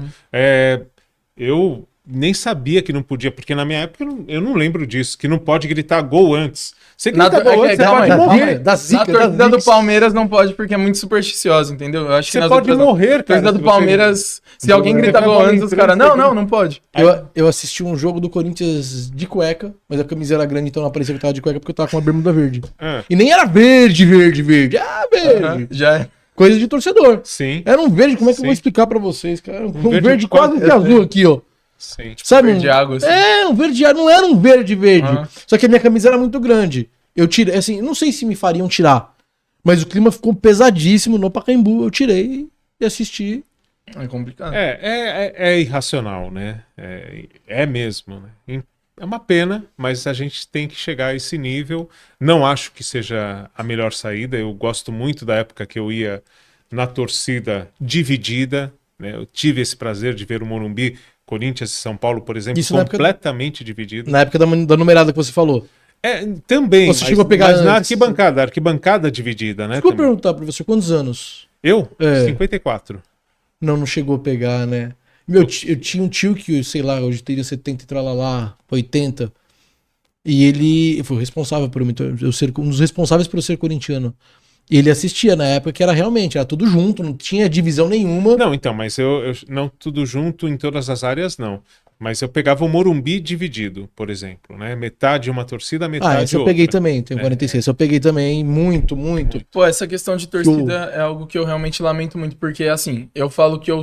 eu nem sabia que não podia, porque na minha época eu não lembro disso, que não pode gritar gol antes. Você grita gol antes, você pode morrer. Na torcida do Palmeiras não pode, porque é muito supersticiosa, entendeu? Eu acho que você pode morrer, cara. Na torcida do Palmeiras, se alguém grita gol antes, os caras, não pode. Eu assisti um jogo do Corinthians de cueca, mas a camisa era grande, então não aparecia que eu tava de cueca, porque eu tava com uma bermuda verde. E nem era verde. Ah, verde. Já é. Coisa de torcedor. Sim. Era um verde, como é que eu vou explicar pra vocês, cara? Um verde quase que azul aqui, ó. Sim. Tipo, sabe? Verde água, assim. Um verde água, não era um verde. Só que a minha camisa era muito grande. Eu tirei, assim, não sei se me fariam tirar, mas o clima ficou pesadíssimo no Pacaembu, eu tirei e assisti. É complicado. É irracional, né? É mesmo, né? É uma pena, mas a gente tem que chegar a esse nível. Não acho que seja a melhor saída. Eu gosto muito da época que eu ia na torcida dividida, né? Eu tive esse prazer de ver o Morumbi, Corinthians e São Paulo, por exemplo, isso completamente dividido. Na época da numerada que você falou. Também, você chegou a pegar mas na arquibancada dividida, né? Desculpa perguntar pra você, quantos anos? Eu? 54. Não chegou a pegar, né? Eu tinha um tio que, sei lá, hoje teria 70 e tralalá, 80. E ele foi responsável por eu ser um dos responsáveis por eu ser corintiano. E ele assistia na época que era tudo junto, não tinha divisão nenhuma. Não, então, mas eu não tudo junto em todas as áreas, não. Mas eu pegava o Morumbi dividido, por exemplo, né? Metade uma torcida, metade esse eu outra. peguei também, tenho 46. Eu peguei também muito. Pô, essa questão de torcida é algo que eu realmente lamento muito, porque, assim, eu falo que eu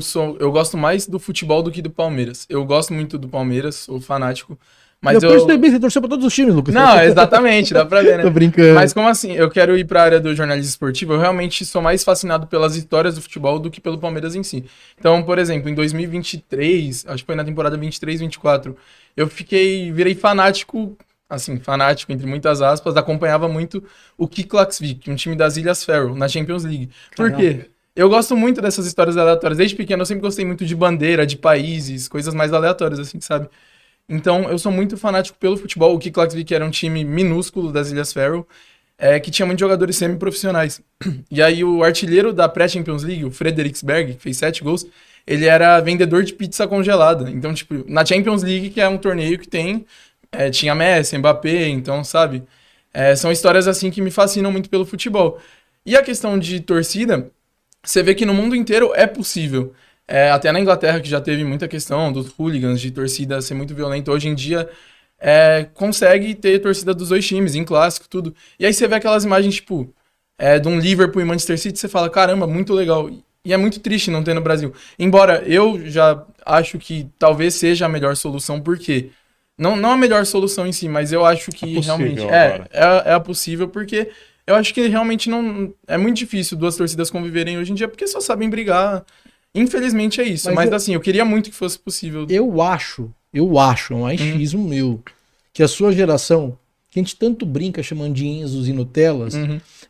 gosto mais do futebol do que do Palmeiras. Eu gosto muito do Palmeiras, sou fanático. Mas eu percebi bem, você torceu pra todos os times, Lucas. Não, exatamente, dá pra ver, né? Tô brincando. Mas como assim, eu quero ir pra área do jornalismo esportivo, eu realmente sou mais fascinado pelas histórias do futebol do que pelo Palmeiras em si. Então, por exemplo, em 2023, acho que foi na temporada 23, 24, eu virei fanático, assim, fanático entre muitas aspas, acompanhava muito o KIK Klaksvík, um time das Ilhas Faroe, na Champions League. Por quê? Eu gosto muito dessas histórias aleatórias. Desde pequeno eu sempre gostei muito de bandeira, de países, coisas mais aleatórias, assim, sabe? Então, eu sou muito fanático pelo futebol. O KIK Klaksvík era um time minúsculo das Ilhas Faroe, que tinha muitos jogadores semi-profissionais. E aí, o artilheiro da pré-Champions League, o Frederiksberg, que fez 7 gols, ele era vendedor de pizza congelada. Então, tipo, na Champions League, que é um torneio que tinha Messi, Mbappé, então, sabe? São histórias, assim, que me fascinam muito pelo futebol. E a questão de torcida, você vê que no mundo inteiro é possível. Até na Inglaterra, que já teve muita questão dos hooligans, de torcida ser muito violenta, hoje em dia consegue ter torcida dos dois times, em clássico, tudo. E aí você vê aquelas imagens, tipo, de um Liverpool e Manchester City, você fala, caramba, muito legal. E é muito triste não ter no Brasil. Embora eu já acho que talvez seja a melhor solução, porque não a melhor solução em si, mas eu acho que realmente é a possível, porque eu acho que realmente não é muito difícil duas torcidas conviverem hoje em dia, porque só sabem brigar. Infelizmente é isso, mas assim, eu queria muito que fosse possível. Eu acho, é um achismo meu, que a sua geração, que a gente tanto brinca chamando de Enzos e Nutellas,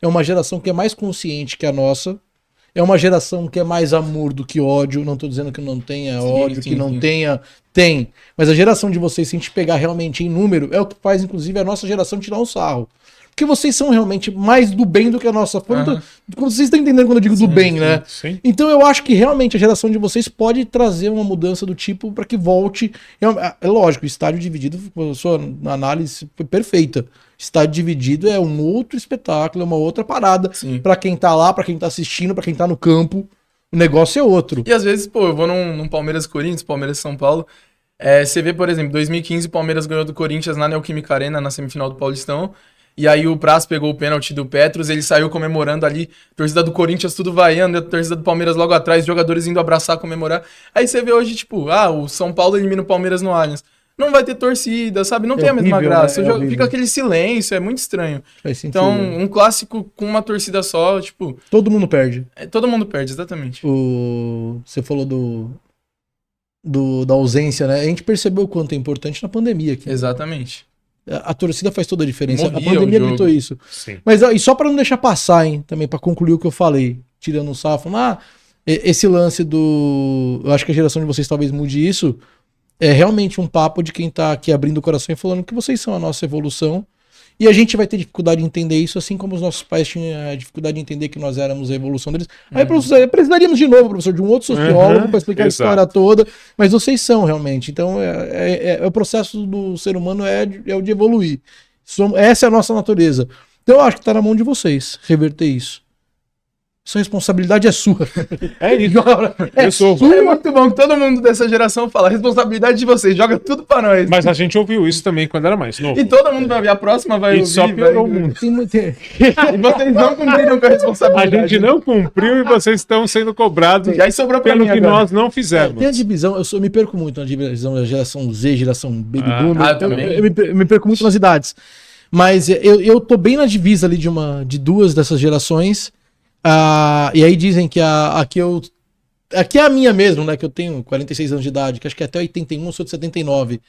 é uma geração que é mais consciente que a nossa, é uma geração que é mais amor do que ódio. Não tô dizendo que não tenha ódio, que não tenha, tem. Mas a geração de vocês, se a gente pegar realmente em número, é o que faz, inclusive, a nossa geração tirar um sarro. Porque vocês são realmente mais do bem do que a nossa. Vocês estão entendendo quando eu digo do bem, né? Sim. Então eu acho que realmente a geração de vocês pode trazer uma mudança do tipo para que volte. É lógico, estádio dividido, a sua análise foi perfeita. Estádio dividido é um outro espetáculo, é uma outra parada. Para quem tá lá, para quem tá assistindo, para quem tá no campo, o negócio é outro. E às vezes, pô, eu vou num Palmeiras Corinthians, Palmeiras São Paulo. Você vê, por exemplo, 2015 o Palmeiras ganhou do Corinthians na Neoquímica Arena, na semifinal do Paulistão. E aí o Praz pegou o pênalti do Petros, ele saiu comemorando ali, torcida do Corinthians tudo vaiando, a torcida do Palmeiras logo atrás, jogadores indo abraçar, comemorar. Aí você vê hoje, tipo, o São Paulo elimina o Palmeiras no Allianz. Não vai ter torcida, sabe? Não tem a mesma graça. Né? Fica aquele silêncio, é muito estranho. Faz sentido, então, um clássico com uma torcida só, tipo... Todo mundo perde. Todo mundo perde, exatamente. Você falou da ausência, né? A gente percebeu o quanto é importante na pandemia aqui. Exatamente. A torcida faz toda a diferença. Morria a pandemia gritou isso. Sim. Mas e só para não deixar passar, hein, também para concluir o que eu falei, tirando um sarro, esse lance eu acho que a geração de vocês talvez mude isso, é realmente um papo de quem tá aqui abrindo o coração e falando que vocês são a nossa evolução E a gente vai ter dificuldade de entender isso, assim como os nossos pais tinham a dificuldade de entender que nós éramos a evolução deles. Aí precisaríamos de novo, professor, de um outro sociólogo para explicar a história toda, mas vocês são realmente. Então, o processo do ser humano é o de evoluir. Essa é a nossa natureza. Então, eu acho que está na mão de vocês reverter isso. Essa responsabilidade é sua. É isso. É muito bom que todo mundo dessa geração fala, responsabilidade de vocês, joga tudo pra nós. Mas a gente ouviu isso também quando era mais novo. E todo mundo vai ver, a próxima vai ouvir. E só piorou o mundo. E vocês não cumpriram com a responsabilidade. A gente não cumpriu e vocês estão sendo cobrados pelo que nós não fizemos. Tem a divisão, eu me perco muito na divisão da geração Z, geração Baby Boomer. Eu me perco muito nas idades. Mas eu tô bem na divisa ali de duas dessas gerações. E aí dizem que aqui é a minha mesmo, né? Que eu tenho 46 anos de idade, que acho que até 81, eu sou de 79.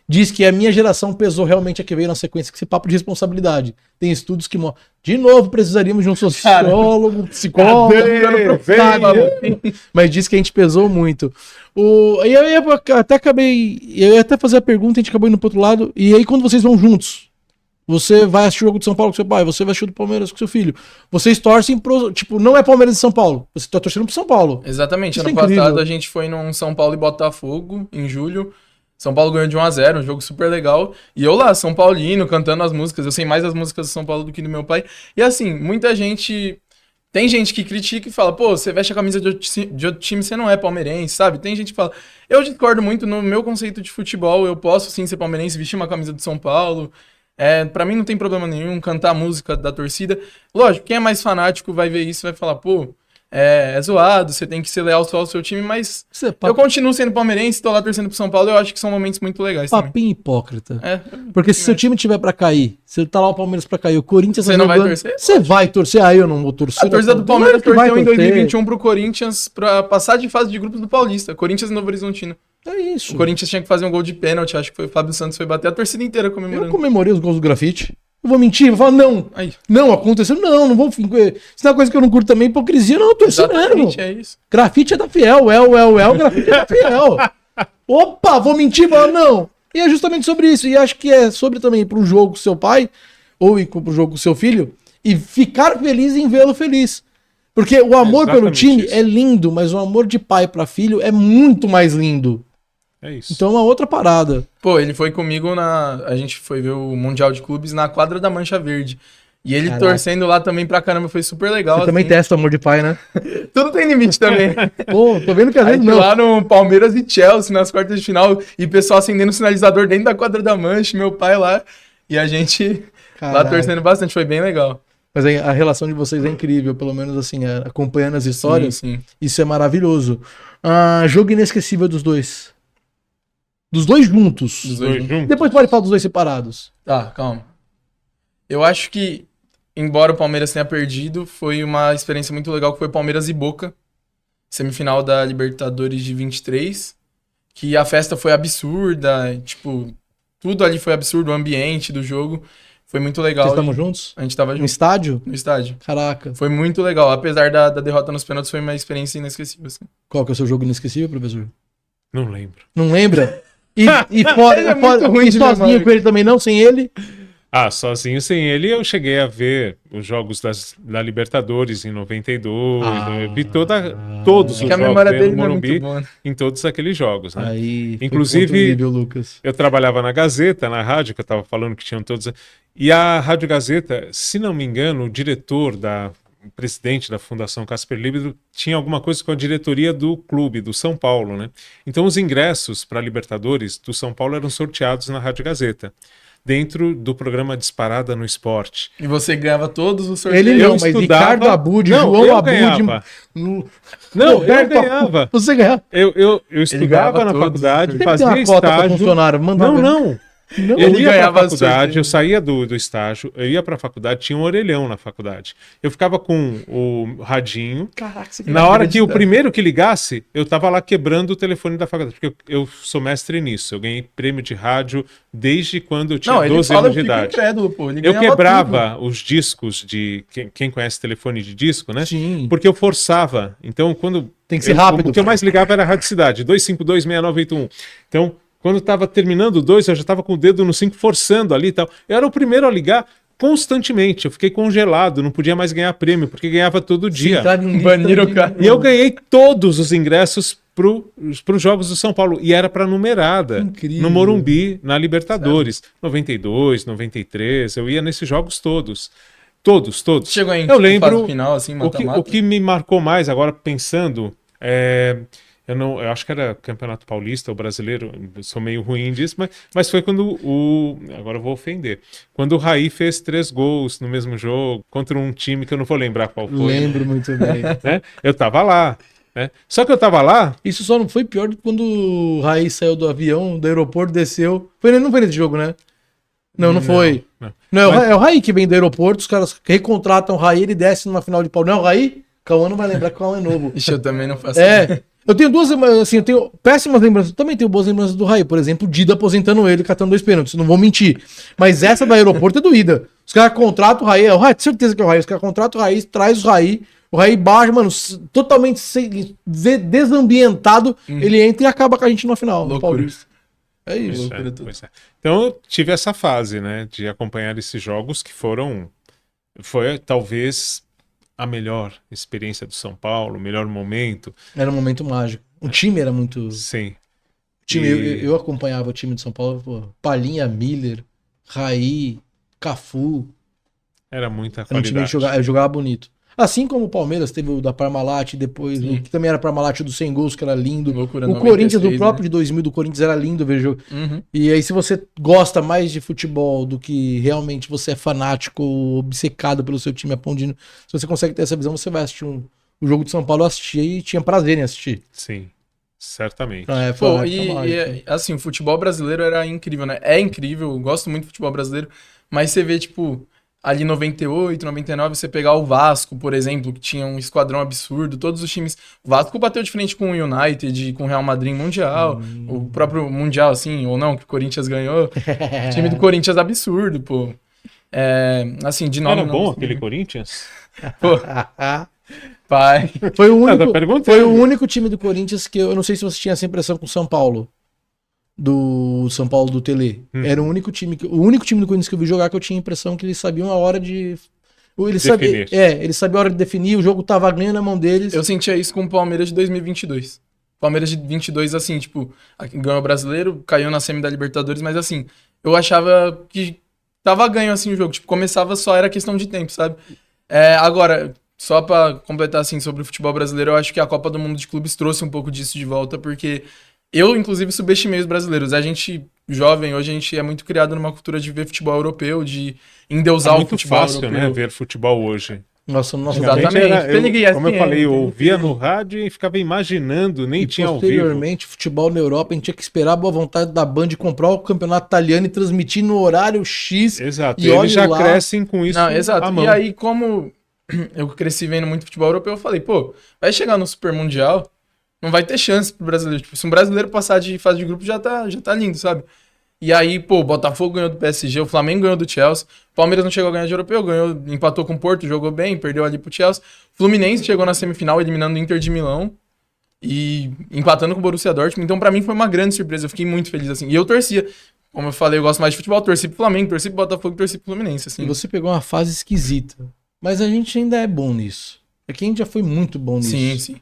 Diz que a minha geração pesou realmente a que veio na sequência, que esse papo de responsabilidade. Tem estudos que mostram. De novo, precisaríamos de um sociólogo, psicólogo. Mas diz que a gente pesou muito. Eu ia até fazer a pergunta, a gente acabou indo pro outro lado. E aí, quando vocês vão juntos? Você vai assistir o jogo de São Paulo com seu pai, você vai assistir o do Palmeiras com seu filho. Vocês torcem pro. Tipo, não é Palmeiras e São Paulo. Você tá torcendo pro São Paulo. Exatamente. Ano passado a gente foi num São Paulo e Botafogo, em julho. São Paulo ganhou de 1-0, um jogo super legal. E eu lá, São Paulino, cantando as músicas. Eu sei mais as músicas do São Paulo do que do meu pai. E assim, muita gente. Tem gente que critica e fala, pô, você veste a camisa de outro time, você não é palmeirense, sabe? Tem gente que fala. Eu discordo muito no meu conceito de futebol. Eu posso sim ser palmeirense, vestir uma camisa do São Paulo. Pra mim não tem problema nenhum cantar a música da torcida. Lógico, quem é mais fanático vai ver isso e vai falar, pô, é zoado, você tem que ser leal só ao seu time, mas eu continuo sendo palmeirense, tô lá torcendo pro São Paulo, eu acho que são momentos muito legais também. Papinho hipócrita. Porque se seu time tiver pra cair, se tá lá o Palmeiras pra cair, o Corinthians... Você não vai torcer? Você vai torcer, aí eu não vou torcer. A torcida do Palmeiras torceu em 2021 pro Corinthians pra passar de fase de grupos do Paulista, Corinthians e Novo Horizontino. É isso. O Corinthians tinha que fazer um gol de pênalti, acho que foi o Fábio Santos foi bater, a torcida inteira comemorando. Eu comemorei os gols do grafite. Eu vou mentir, vou falar, não aconteceu, não vou. Isso não é uma coisa que eu não curto também, hipocrisia, não, eu torci mesmo. É isso. Grafite é da Fiel, grafite é da Fiel. Opa, vou mentir, não. E é justamente sobre isso, e acho que é sobre também pro jogo com seu pai, ou pro jogo com seu filho, e ficar feliz em vê-lo feliz. Porque o amor pelo time é lindo, mas o amor de pai pra filho é muito mais lindo. É isso. Então é uma outra parada. Pô, ele foi comigo a gente foi ver o Mundial de Clubes na quadra da Mancha Verde. E ele torcendo lá também pra caramba, foi super legal. Você também testa o amor de pai, né? Tudo tem limite também. Pô, tô vendo que às vezes não. Lá no Palmeiras e Chelsea, nas quartas de final, e o pessoal acendendo o sinalizador dentro da quadra da Mancha, meu pai lá, e a gente lá torcendo bastante, foi bem legal. Mas a relação de vocês é incrível, pelo menos assim, acompanhando as histórias, sim. Isso é maravilhoso. Jogo inesquecível dos dois. Dos dois juntos. Depois pode falar dos dois separados. Tá, calma. Eu acho que, embora o Palmeiras tenha perdido, foi uma experiência muito legal, que foi Palmeiras e Boca. Semifinal da Libertadores de 23. Que a festa foi absurda, tipo, tudo ali foi absurdo, o ambiente do jogo. Foi muito legal. Vocês estavam juntos? A gente tava junto. No estádio? No estádio. Caraca. Foi muito legal. Apesar da derrota nos pênaltis, foi uma experiência inesquecível. Assim. Qual que é o seu jogo inesquecível, professor? Não lembro. Não lembra? E fora, ruim sozinho com ele também não? Sem ele? Sozinho sem ele eu cheguei a ver os jogos da Libertadores em 92, eu vi todos os jogos dele no Morumbi, em todos aqueles jogos, né? Inclusive, eu trabalhava na Gazeta, na rádio, que eu estava falando que tinham todos, e a Rádio Gazeta, se não me engano, o presidente da Fundação Casper Libero tinha alguma coisa com a diretoria do clube, do São Paulo, né? Então os ingressos para a Libertadores do São Paulo eram sorteados na Rádio Gazeta, dentro do programa Disparada no Esporte. E você ganhava todos os sorteios? Ele não, mas Ricardo Abud, João Abud... Não, eu ganhava. Você ganhava. Eu estudava na faculdade, fazia estágio... Não. Eu ia para a faculdade, eu saía do estágio, eu ia para a faculdade, tinha um orelhão na faculdade. Eu ficava com o radinho. Caraca, na hora que o primeiro que ligasse, eu tava lá quebrando o telefone da faculdade, porque eu sou mestre nisso. Eu ganhei prêmio de rádio desde quando eu tinha 12 anos de idade. Eu quebrava os discos de... Quem conhece telefone de disco, né? Sim. Porque eu forçava. Então, quando... Tem que ser rápido. O que eu mais ligava era a Rádio Cidade, 252-6981. Então... Quando estava terminando o 2, eu já estava com o dedo no 5 forçando ali e tal. Eu era o primeiro a ligar constantemente. Eu fiquei congelado, não podia mais ganhar prêmio, porque ganhava todo dia. Baniram o cara. E eu ganhei todos os ingressos para os jogos do São Paulo. E era para numerada. Incrível. No Morumbi, na Libertadores. 92, 93. Eu ia nesses jogos todos. Todos. Chegou em eu lembro fase final, assim, o que me marcou mais, agora pensando, eu acho que era Campeonato Paulista ou Brasileiro, eu sou meio ruim disso, mas foi quando agora eu vou ofender, quando o Raí fez 3 gols no mesmo jogo, contra um time que eu não vou lembrar qual foi. Lembro muito bem. Né? Eu tava lá, né? Só que eu tava lá... Isso só não foi pior do que quando o Raí saiu do avião, do aeroporto, desceu. Não foi nesse jogo, né? Não foi. Não, é o Raí que vem do aeroporto, os caras recontratam o Raí, ele desce numa final de pau. Não é o Raí? Cauã não vai lembrar que o Cauã é novo. Ixi, eu também não faço. Eu tenho eu tenho péssimas lembranças. Também tenho boas lembranças do Raí. Por exemplo, o Dida aposentando ele, catando 2 pênaltis. Não vou mentir. Mas essa do aeroporto é doída. Os caras contratam o Raí. É o Raí, certeza que é o Raí. Os caras contratam o Raí, traz o Raí. O Raí baixa, mano, totalmente desambientado. Ele entra e acaba com a gente no final. Loucura. É isso. Pois é. Então eu tive essa fase, né, de acompanhar esses jogos que foi talvez a melhor experiência do São Paulo, o melhor momento. Era um momento mágico. O time era muito... Sim. Eu acompanhava o time de São Paulo, pô, Palhinha, Miller, Raí, Cafu. Era muita qualidade. Era um time que jogava bonito. Assim como o Palmeiras teve o da Parmalat, depois o que também era Parmalat do 100 gols, que era lindo. Loucura, o 96, Corinthians, do próprio, né? De 2000 do Corinthians era lindo ver o jogo. E aí, se você gosta mais de futebol do que realmente você é fanático, obcecado pelo seu time, se você consegue ter essa visão, você vai assistir o jogo de São Paulo, assistir e tinha prazer em assistir. Sim, certamente. Assim, o futebol brasileiro era incrível, né? É incrível, eu gosto muito do futebol brasileiro, mas você vê, tipo... Ali 98, 99, você pegar o Vasco, por exemplo, que tinha um esquadrão absurdo, todos os times... O Vasco bateu de frente com o United, com o Real Madrid Mundial, o próprio Mundial, assim, ou não, que o Corinthians ganhou. O time do Corinthians absurdo, pô. Assim, de nome... Era bom aquele Corinthians? Pô, pai... Foi o único time do Corinthians que eu não sei se você tinha essa impressão com o São Paulo. Do São Paulo do Tele. Era o único time do Corinthians que eu vi jogar que eu tinha a impressão que eles sabiam a hora de... Eles sabiam a hora de definir, o jogo tava ganhando na mão deles. Eu sentia isso com o Palmeiras de 2022. Palmeiras de 22, assim, tipo, ganhou o Brasileiro, caiu na semi da Libertadores, mas assim, eu achava que tava ganho, assim, o jogo. Tipo, começava só, era questão de tempo, sabe? Agora, só pra completar, assim, sobre o futebol brasileiro, eu acho que a Copa do Mundo de Clubes trouxe um pouco disso de volta, porque... Eu, inclusive, subestimei os brasileiros. A gente, jovem, hoje a gente é muito criado numa cultura de ver futebol europeu, de endeusar o futebol europeu. É muito fácil, né, ver futebol hoje. Nossa, exatamente. Como eu falei, eu ouvia no rádio e ficava imaginando, nem tinha ao vivo. Posteriormente, futebol na Europa, a gente tinha que esperar a boa vontade da Band comprar o campeonato italiano e transmitir no horário X. Exato, e eles já crescem com isso. Não, exato. E aí, como eu cresci vendo muito futebol europeu, eu falei, pô, vai chegar no Super Mundial... Não vai ter chance pro brasileiro. Tipo, se um brasileiro passar de fase de grupo, já tá lindo, sabe? E aí, pô, o Botafogo ganhou do PSG, o Flamengo ganhou do Chelsea, o Palmeiras não chegou a ganhar de europeu, empatou com o Porto, jogou bem, perdeu ali pro Chelsea. Fluminense chegou na semifinal, eliminando o Inter de Milão e empatando com o Borussia Dortmund. Então, pra mim, foi uma grande surpresa. Eu fiquei muito feliz, assim. E eu torcia. Como eu falei, eu gosto mais de futebol, torci pro Flamengo, torci pro Botafogo, torci pro Fluminense, assim. E você pegou uma fase esquisita. Mas a gente ainda é bom nisso. É que a gente já foi muito bom nisso. Sim, sim.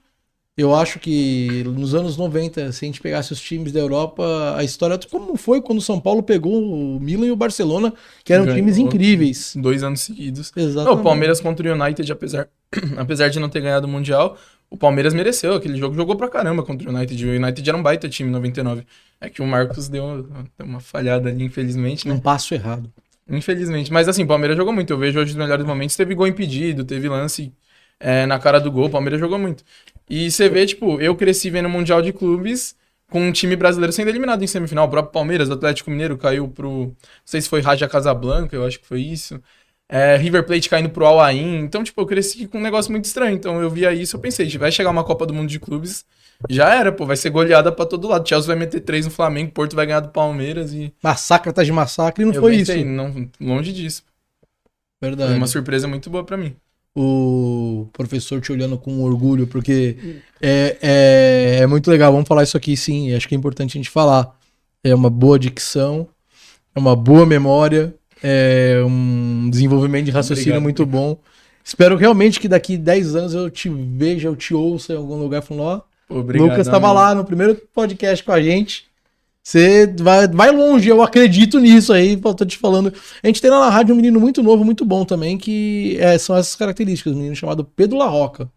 Eu acho que nos anos 90, se a gente pegasse os times da Europa, a história... Como foi quando o São Paulo pegou o Milan e o Barcelona, que eram times incríveis. 2 anos seguidos. Exatamente. Não, o Palmeiras contra o United, apesar de não ter ganhado o Mundial, o Palmeiras mereceu. Aquele jogo jogou pra caramba contra o United. O United era um baita time em 99. É que o Marcos deu uma falhada ali, infelizmente, né? Um passo errado. Infelizmente. Mas assim, o Palmeiras jogou muito. Eu vejo hoje os melhores momentos. Teve gol impedido, teve lance na cara do gol. O Palmeiras jogou muito. E você vê, tipo, eu cresci vendo o Mundial de Clubes com um time brasileiro sendo eliminado em semifinal. O próprio Palmeiras, o Atlético Mineiro caiu pro... Não sei se foi Raja Casablanca, eu acho que foi isso. River Plate caindo pro Al Ain. Então, tipo, eu cresci com um negócio muito estranho. Então, eu via isso, eu pensei, vai chegar uma Copa do Mundo de Clubes, já era, pô, vai ser goleada pra todo lado. Chelsea vai meter 3 no Flamengo, Porto vai ganhar do Palmeiras e... Massacre atrás de massacre, e não foi isso. Não, longe disso. Verdade. Foi uma surpresa muito boa pra mim. O professor te olhando com orgulho, porque é muito legal, vamos falar isso aqui sim, acho que é importante a gente falar. é uma boa dicção, é uma boa memória, é um desenvolvimento de raciocínio muito bom. Espero realmente que daqui 10 anos eu te veja, eu te ouça em algum lugar falando, Lucas estava lá no primeiro podcast com a gente. Você vai longe, eu acredito nisso aí, tô te falando. A gente tem lá na rádio um menino muito novo, muito bom também, que são essas características, um menino chamado Pedro La Roca,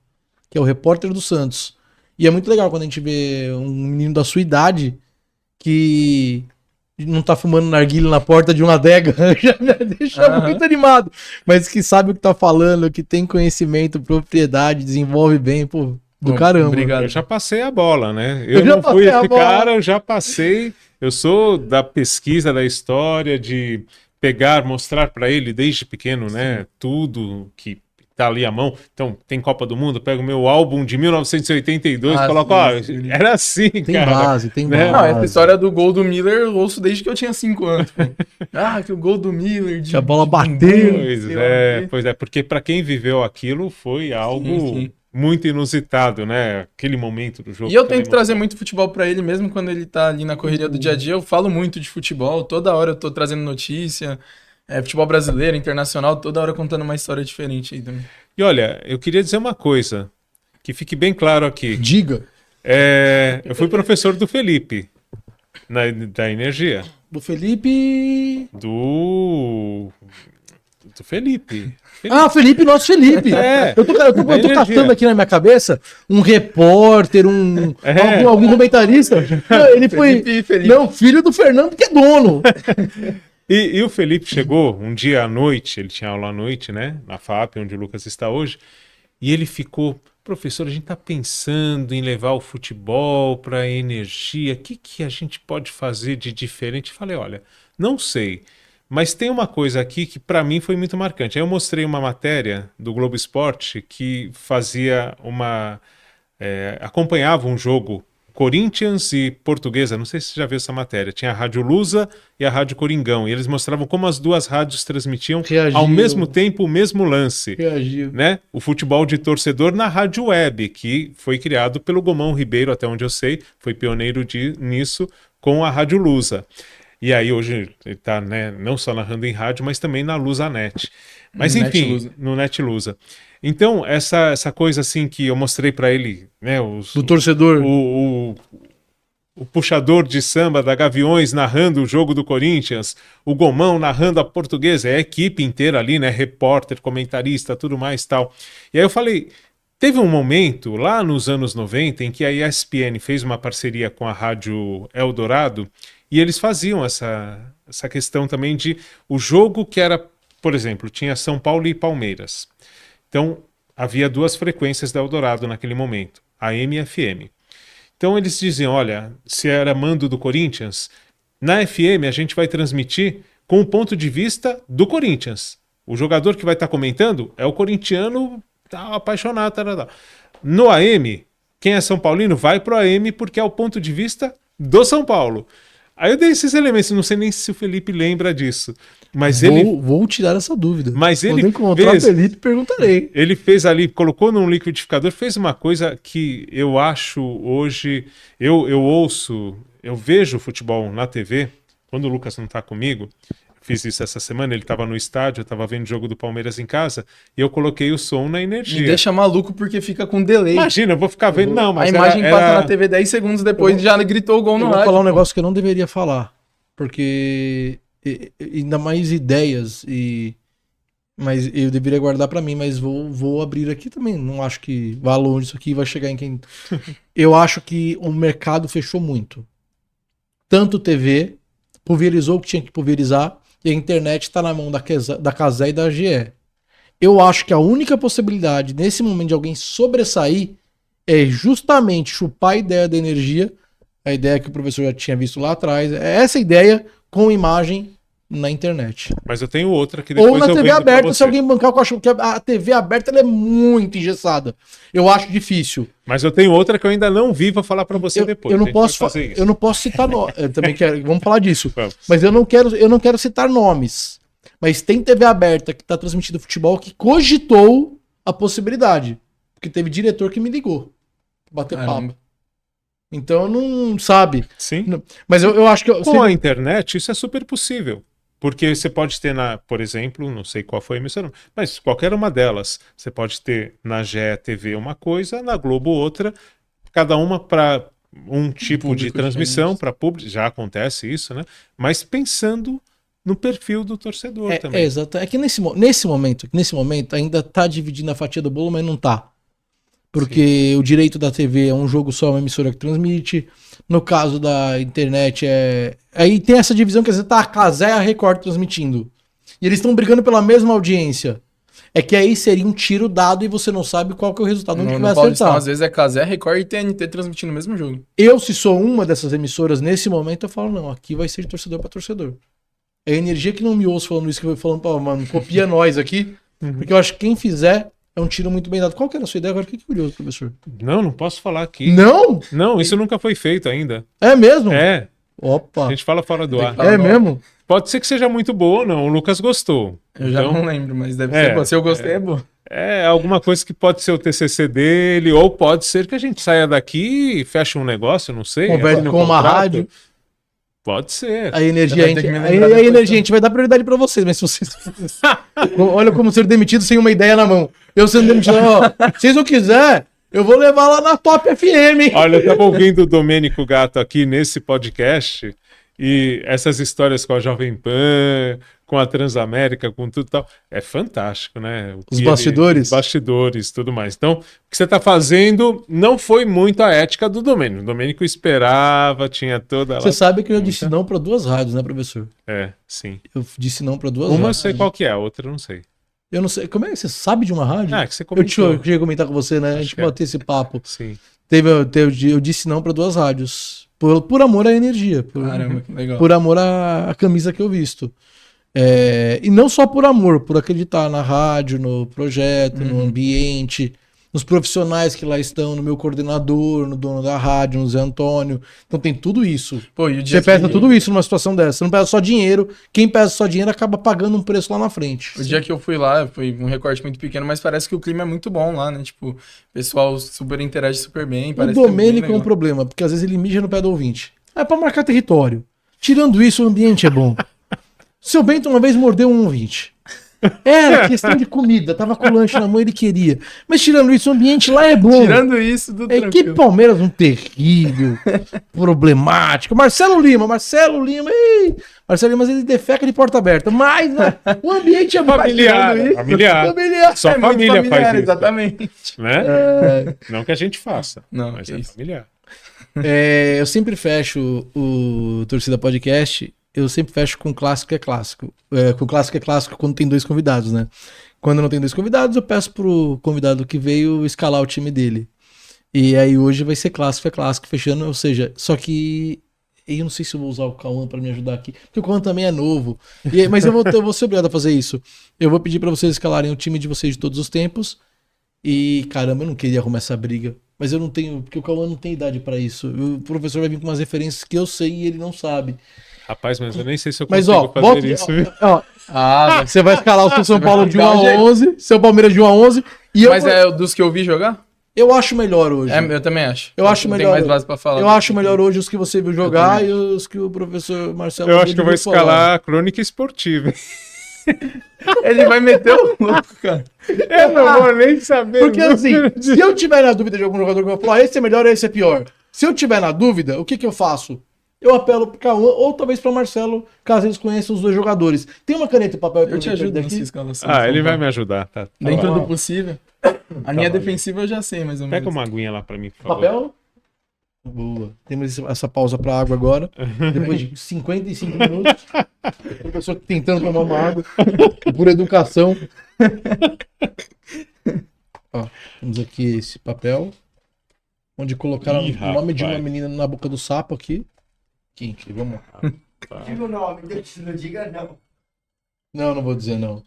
que é o repórter do Santos. E é muito legal quando a gente vê um menino da sua idade que não tá fumando narguilha na porta de uma adega, já me deixa muito animado, mas que sabe o que tá falando, que tem conhecimento, propriedade, desenvolve bem, pô, do caramba. Obrigado. Eu já passei a bola, né? Eu não fui esse cara, eu já passei, eu sou da pesquisa, da história, de pegar, mostrar para ele desde pequeno, né, tudo que tá ali à mão. Então, tem Copa do Mundo, pego o meu álbum de 1982 e coloco, era assim, tem cara. Tem base. Não, essa história do gol do Miller eu ouço desde que eu tinha 5 anos. Que o gol do Miller... a bola bateu. Pois é, porque para quem viveu aquilo foi algo muito inusitado, né? Aquele momento do jogo. E eu tento trazer muito futebol para ele, mesmo quando ele tá ali na correria do dia a dia. Eu falo muito de futebol, toda hora eu tô trazendo notícia... futebol brasileiro, internacional, toda hora contando uma história diferente aí também. E olha, eu queria dizer uma coisa, que fique bem claro aqui. Diga. Eu fui professor do Felipe, da Energia. Do Felipe... Do Felipe. Felipe, nosso Felipe. Eu tô catando aqui na minha cabeça um repórter, algum comentarista. Ele foi... Felipe. Não, filho do Fernando, que é dono. E o Felipe chegou um dia à noite, ele tinha aula à noite, né, na FAP, onde o Lucas está hoje, e ele ficou, professor, a gente está pensando em levar o futebol para a Energia, o que a gente pode fazer de diferente? Eu falei, olha, não sei, mas tem uma coisa aqui que para mim foi muito marcante. Aí eu mostrei uma matéria do Globo Esporte que fazia acompanhava um jogo Corinthians e Portuguesa, não sei se você já viu essa matéria, tinha a Rádio Lusa e a Rádio Coringão, e eles mostravam como as duas rádios transmitiam ao mesmo tempo o mesmo lance, né? O futebol de torcedor na Rádio Web, que foi criado pelo Gomão Ribeiro, até onde eu sei, foi pioneiro nisso com a Rádio Lusa. E aí hoje ele está, né, não só narrando em rádio, mas também na Lusanet. Mas enfim, no Net Lusa. Então, essa coisa assim que eu mostrei para ele, né, do torcedor, o puxador de samba da Gaviões narrando o jogo do Corinthians, o Gomão narrando a Portuguesa, a equipe inteira ali, né, repórter, comentarista, tudo mais tal. E aí eu falei, teve um momento lá nos anos 90 em que a ESPN fez uma parceria com a Rádio Eldorado e eles faziam essa questão também de o jogo que era, por exemplo, tinha São Paulo e Palmeiras. Então, havia duas frequências da Eldorado naquele momento, AM e FM. Então, eles diziam, olha, se era mando do Corinthians, na FM a gente vai transmitir com o ponto de vista do Corinthians. O jogador que vai estar comentando é o corintiano apaixonado. Tarará. No AM, quem é São Paulino vai pro AM porque é o ponto de vista do São Paulo. Aí eu dei esses elementos, não sei nem se o Felipe lembra disso. Mas vou tirar essa dúvida. Mas quando encontrar o Felipe, perguntarei. Ele fez ali, colocou num liquidificador, fez uma coisa que eu acho hoje, eu vejo futebol na TV, quando o Lucas não está comigo, fiz isso essa semana, ele estava no estádio, eu estava vendo o jogo do Palmeiras em casa, e eu coloquei o som na Energia. Me deixa maluco porque fica com delay. Imagina, eu vou ficar vendo, não, mas a imagem passa na TV 10 segundos depois e já gritou o gol no rádio. Eu vou falar um negócio que eu não deveria falar, porque ainda mais ideias, mas eu deveria guardar pra mim, mas vou abrir aqui também, não acho que vá longe isso aqui, vai chegar em quem... Eu acho que o mercado fechou muito. Tanto TV, pulverizou o que tinha que pulverizar, e a internet está na mão da Cazé e da GE. Eu acho que a única possibilidade, nesse momento, de alguém sobressair é justamente chupar a ideia da Energia, a ideia que o professor já tinha visto lá atrás, é essa ideia com imagem na internet. Mas eu tenho outra que depois ou na TV aberta, se alguém bancar, eu acho que a TV aberta ela é muito engessada. Eu acho difícil. Mas eu tenho outra que eu ainda não vi, vou falar para você depois. Eu não posso citar nomes. Também quero, vamos falar disso. Vamos. Mas eu não quero citar nomes. Mas tem TV aberta que está transmitindo futebol que cogitou a possibilidade. Porque teve diretor que me ligou. Bater papo. Então não sabe. Sim. Mas eu acho que... Com a internet, isso é super possível. Porque você pode ter, por exemplo, não sei qual foi a emissora, mas qualquer uma delas. Você pode ter na GE TV uma coisa, na Globo outra, cada uma para um tipo de transmissão, para público. Já acontece isso, né? Mas pensando no perfil do torcedor também. Exato. É que nesse momento ainda está dividindo a fatia do bolo, mas não está. Porque o direito da TV é um jogo só, uma emissora que transmite. No caso da internet, aí tem essa divisão, quer dizer, tá a Cazé e a Record transmitindo. E eles estão brigando pela mesma audiência. É que aí seria um tiro dado e você não sabe qual que é o resultado, onde que vai acertar. Às vezes é Cazé, Record e TNT transmitindo o mesmo jogo. Eu, se sou uma dessas emissoras, nesse momento, eu falo, não, aqui vai ser de torcedor para torcedor. É a energia que não me ouço falando isso, que eu vou falando, pô, mano, copia nós aqui. Porque eu acho que quem fizer... É um tiro muito bem dado. Qual que era a sua ideia? Agora fiquei curioso, professor. Não posso falar aqui. Não? Não, isso nunca foi feito ainda. É mesmo? É. Opa. A gente fala fora do ar. É mesmo? Pode ser que seja muito boa ou não. O Lucas gostou. Eu já não lembro, mas deve ser boa. Se eu gostei, é boa. É alguma coisa que pode ser o TCC dele, ou pode ser que a gente saia daqui e feche um negócio, não sei. Converse com uma rádio. Pode ser. A energia, a gente vai dar prioridade pra vocês, mas se vocês... Olha como ser demitido sem uma ideia na mão. Eu sendo demitido, ó, se vocês não quiserem, eu vou levar lá na Top FM. Olha, eu estava ouvindo o Domênico Gato aqui nesse podcast, e essas histórias com a Jovem Pan, com a Transamérica, com tudo e tal, é fantástico, né? Os bastidores? Os bastidores, tudo mais. Então, o que você está fazendo não foi muito a ética do Domênico. O Domênico esperava, tinha toda... Você sabe que eu disse não para 2 rádios, né, professor? É, sim. Eu disse não para 2 rádios. Uma eu rádios. sei qual que é, a outra eu não sei. Eu não sei. Como é que você sabe de uma rádio? Ah, que você comentou. Eu tinha que comentar com você, né? A gente bateu esse papo. Sim. Eu disse não para 2 rádios. Por amor à energia. Caramba, que legal. Por amor à camisa que eu visto. E não só por amor, por acreditar na rádio, no projeto, no ambiente, nos profissionais que lá estão, no meu coordenador, no dono da rádio, no Zé Antônio. Então tem tudo isso. Pô, e o dia você pesa tudo isso numa situação dessa. Você não pesa só dinheiro. Quem pesa só dinheiro acaba pagando um preço lá na frente. O dia que eu fui lá, foi um recorte muito pequeno, mas parece que o clima é muito bom lá, né? Tipo, o pessoal super interage super bem. O Domênico é um problema, porque às vezes ele mija no pé do ouvinte. É pra marcar território. Tirando isso, o ambiente é bom. Seu Bento uma vez mordeu um ouvinte. Era questão de comida, tava com o lanche na mão, ele queria. Mas tirando isso, o ambiente lá é bom. Tirando isso, tudo tranquilo. Que Palmeiras um terrível, problemático. Marcelo Lima, mas ele defeca de porta aberta. Mas o ambiente é familiar. Familiar. Só família familiar, faz isso. Exatamente. Né? Não que a gente faça, mas é familiar. Eu sempre fecho o Torcida Podcast. Eu sempre fecho com clássico é clássico. Com clássico é clássico quando tem 2 convidados, né? Quando não tem 2 convidados, eu peço pro convidado que veio escalar o time dele. E aí hoje vai ser clássico é clássico, fechando, ou seja, só que eu não sei se eu vou usar o Cauã pra me ajudar aqui, porque o Cauã também é novo. Mas eu vou ser obrigado a fazer isso. Eu vou pedir pra vocês escalarem o time de vocês de todos os tempos. E caramba, eu não queria arrumar essa briga. Mas eu não tenho, porque o Cauã não tem idade pra isso. O professor vai vir com umas referências que eu sei e ele não sabe. Rapaz, mas eu nem sei se eu consigo fazer isso. Você vai escalar o seu São Paulo de 1 a 11, seu Palmeiras de 1 a 11. Mas é dos que eu vi jogar? Eu acho melhor hoje. Eu também acho. Eu acho melhor. Mais base pra falar. Eu acho melhor hoje os que você viu jogar e os que o professor Marcelo... Eu acho que eu vou escalar a crônica esportiva. Ele vai meter o louco, cara. Eu não vou nem saber. Porque assim, se eu tiver na dúvida de algum jogador que eu vou falar, esse é melhor ou esse é pior. Se eu tiver na dúvida, o que eu faço? Eu apelo pro Cauã ou talvez pro Marcelo, caso eles conheçam os 2 jogadores. Tem uma caneta e papel. Eu te ajudo nessa escalação. Ele vai me ajudar, tá? Dentro do possível. A linha defensiva eu já sei, mais ou menos. Pega uma aguinha lá pra mim, por favor. Papel? Boa. Temos essa pausa pra água agora. Depois de 55 minutos. O professor tentando tomar uma água. Por educação. Temos aqui esse papel. Onde colocaram o nome de uma menina na boca do sapo aqui. Que incrível, vamos lá. Diga o nome, não diga não. Não vou dizer não.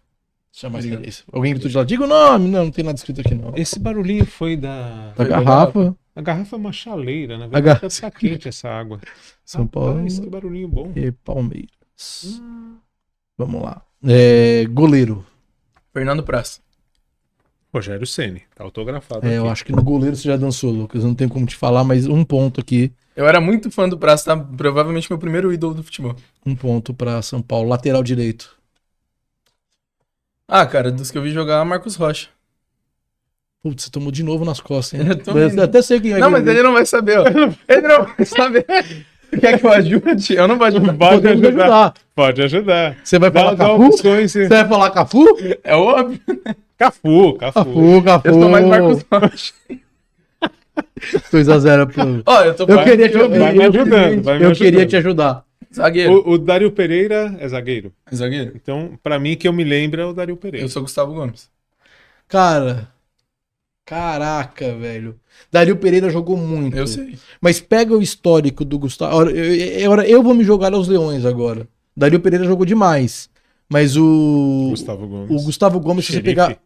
Chama isso. Alguém gritou de lá, diga o nome. Não tem nada escrito aqui não. Esse barulhinho foi da garrafa. A garrafa é uma chaleira, na verdade. Tá quente essa água. São Paulo. Que barulhinho bom. E Palmeiras. Vamos lá. Goleiro. Fernando Praça. Rogério Ceni, tá autografado Eu aqui. acho que no goleiro você já dançou, Lucas. Não tem como te falar, mas um ponto aqui. Eu era muito fã do Praça, tá? Provavelmente meu primeiro ídolo do futebol. Um ponto pra São Paulo. Lateral direito. Ah, cara, dos que eu vi jogar, Marcos Rocha. Putz, você tomou de novo nas costas, hein? Eu também. Eu até sei quem é. Não, mas ele não vai saber, ó. Ele não vai saber. Quer que eu ajude? Eu não vou ajudar. Pode Podemos ajudar. Pode ajudar. Você vai falar Dá Cafu? opções, Você vai falar Cafu? É óbvio. Cafu. Cafu. Eu sou mais Marcos Rocha. 2x0 pro... Ó, eu tô Eu queria te Vai me ajudando, vai me Eu ajudando. queria te ajudar. Zagueiro. O Dario Pereira é zagueiro. Zagueiro. Então, pra mim, que eu me lembro é o Dario Pereira. Eu sou Gustavo Gomes. Cara... Caraca, velho. Dario Pereira jogou muito. Eu sei. Mas pega o histórico do Gustavo... Agora eu vou me jogar aos leões agora. Dario Pereira jogou demais. Mas o Gustavo Gomes, se você pegar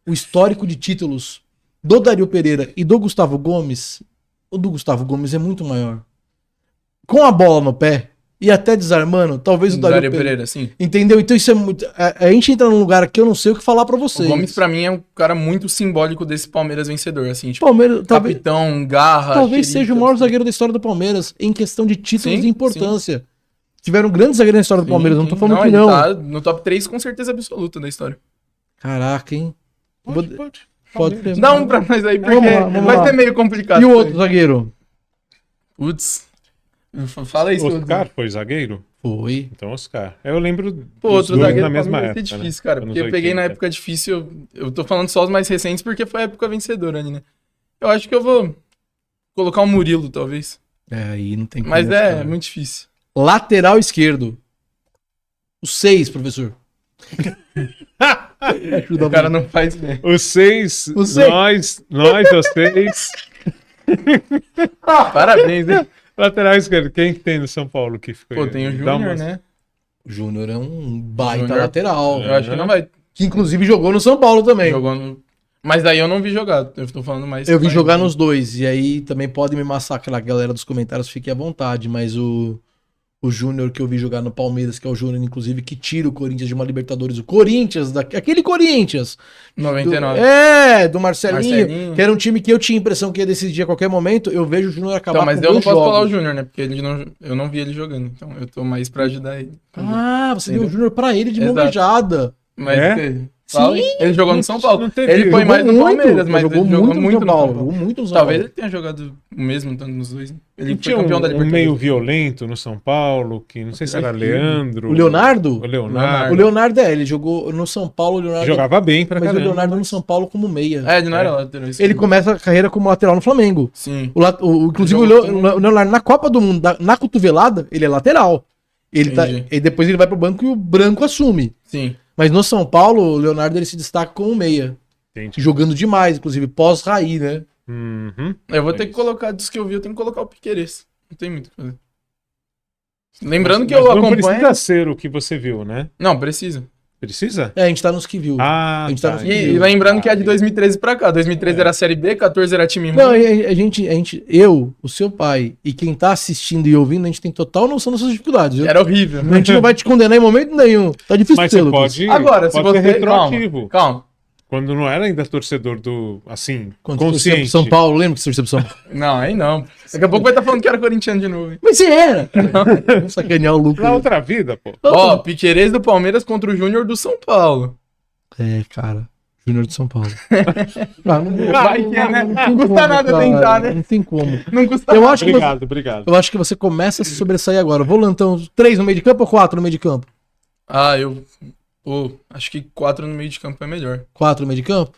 o histórico de títulos do Dario Pereira e do Gustavo Gomes, o do Gustavo Gomes é muito maior. Com a bola no pé e até desarmando, talvez o Dario Pereira, sim. Entendeu? Então isso é muito... A gente entra num lugar que eu não sei o que falar pra vocês. O Gomes, pra mim, é um cara muito simbólico desse Palmeiras vencedor, assim, tipo, Palmeiras, capitão, garra... talvez xerife, seja o maior zagueiro da história do Palmeiras em questão de títulos Sim, de importância. Tiveram grandes zagueiros na história do Sim, Palmeiras, não tô falando que ele não. tá no top 3 com certeza absoluta da história. Caraca, hein? Pode ter. Dá um pra nós aí, porque Vamos vai lá. ser meio complicado. E o isso outro aí. zagueiro? Putz. Fala isso. Oscar foi zagueiro? Foi. Então, Oscar. Eu lembro Pô, dos outro dois zagueiro na mesma vai ser época, difícil, né? cara. Anos Porque eu peguei na 80. época difícil. Eu tô falando só os mais recentes porque foi a época vencedora ali, né? Eu acho que eu vou colocar um Murilo, talvez. Aí não tem como. Mas é cara. muito difícil. Lateral esquerdo. O 6, professor. Ajuda O cara não faz ideia. Os seis, Os seis. nós, vocês. Parabéns, hein? Lateral esquerdo, quem que tem no São Paulo que ficou? Pô, tem o Dá Júnior, umas- né? O Júnior é um baita Júnior- lateral. Eu acho que não vai. Que inclusive jogou no São Paulo também. Jogou no... Mas daí eu não vi jogar. Eu tô falando mais. Eu vi mais- jogar nos dois. E aí também pode me massacrar, a galera dos comentários, fique à vontade. Mas o Júnior que eu vi jogar no Palmeiras, que é o Júnior, inclusive, que tira o Corinthians de uma Libertadores. O Corinthians, aquele Corinthians. 99. Do Marcelinho, Marcelinho. que era um time que eu tinha a impressão que ia decidir a qualquer momento. Eu vejo o Júnior acabar Então, mas com eu não dois posso falar o jogos. Júnior, né? Porque eu não vi ele jogando. Então eu tô mais pra ajudar ele. Ah, você deu o Entendeu? Júnior pra ele de Exato. mão beijada. Mas É? fala aí. Ele jogou no São Paulo. não teve- Ele foi jogou mais no muito, Palmeiras, mas jogou ele jogou muito no muito São no São Paulo. Paulo. Jogou muito no São Talvez Paulo. ele tenha jogado o mesmo tanto nos dois. Né? Ele Não foi tinha campeão da um Libertadores. meio violento no São Paulo, que não sei se era Leandro. O Leonardo? O Leonardo. O Leonardo ele jogou no São Paulo. O Leonardo, Jogava bem pra mas caramba. o Leonardo no São Paulo como meia. É, ele não era lateral. Ele começa a carreira como lateral no Flamengo. Sim. Inclusive o Jogou como- Leonardo na Copa do Mundo, na cotovelada, ele é lateral. Entendi. E depois ele vai pro banco e o branco assume. Sim. Mas no São Paulo, o Leonardo ele se destaca como meia. Entendi. Jogando demais, inclusive pós-Raí, né? Uhum. Eu vou É ter que isso. colocar, dos que eu vi, eu tenho que colocar o Piquerez. Não tem muito o que fazer. Lembrando que Mas eu não acompanho... precisa ser o que você viu, né? Não, precisa. Precisa? É, a gente tá nos que viu. Ah, A gente tá tá. nos- E lembrando que é de 2013 pra cá. 2013 era a Série B, 14 era time ruim. Não, eu, o seu pai e quem tá assistindo e ouvindo, a gente tem total noção das suas dificuldades. Viu? Era horrível. A gente não vai te condenar em momento nenhum. Tá difícil Mas ter, você Lucas. pode, Agora, se pode você... ser retroativo. Calma. Quando não era ainda torcedor do, assim, Quando você torcia pro consciente. São Paulo, lembra que você torcia pro São Paulo? Não, aí não. Daqui a pouco vai estar falando que era corintiano de novo. Hein? Mas você era! Vamos sacanear o Lucas. Na outra vida, pô. Ó, Piquerez do Palmeiras contra o Júnior do São Paulo. É, cara. Júnior de São Paulo. Ah, não, Vai que é, né? tem Não custa nada cara. tentar, né? Não tem como. Não custa Eu nada. acho, que Obrigado, obrigado. eu acho que você começa a se sobressair agora. Volantão, 3 no meio de campo ou 4 no meio de campo? Ah, Pô, acho que 4 no meio de campo é melhor. 4 no meio de campo?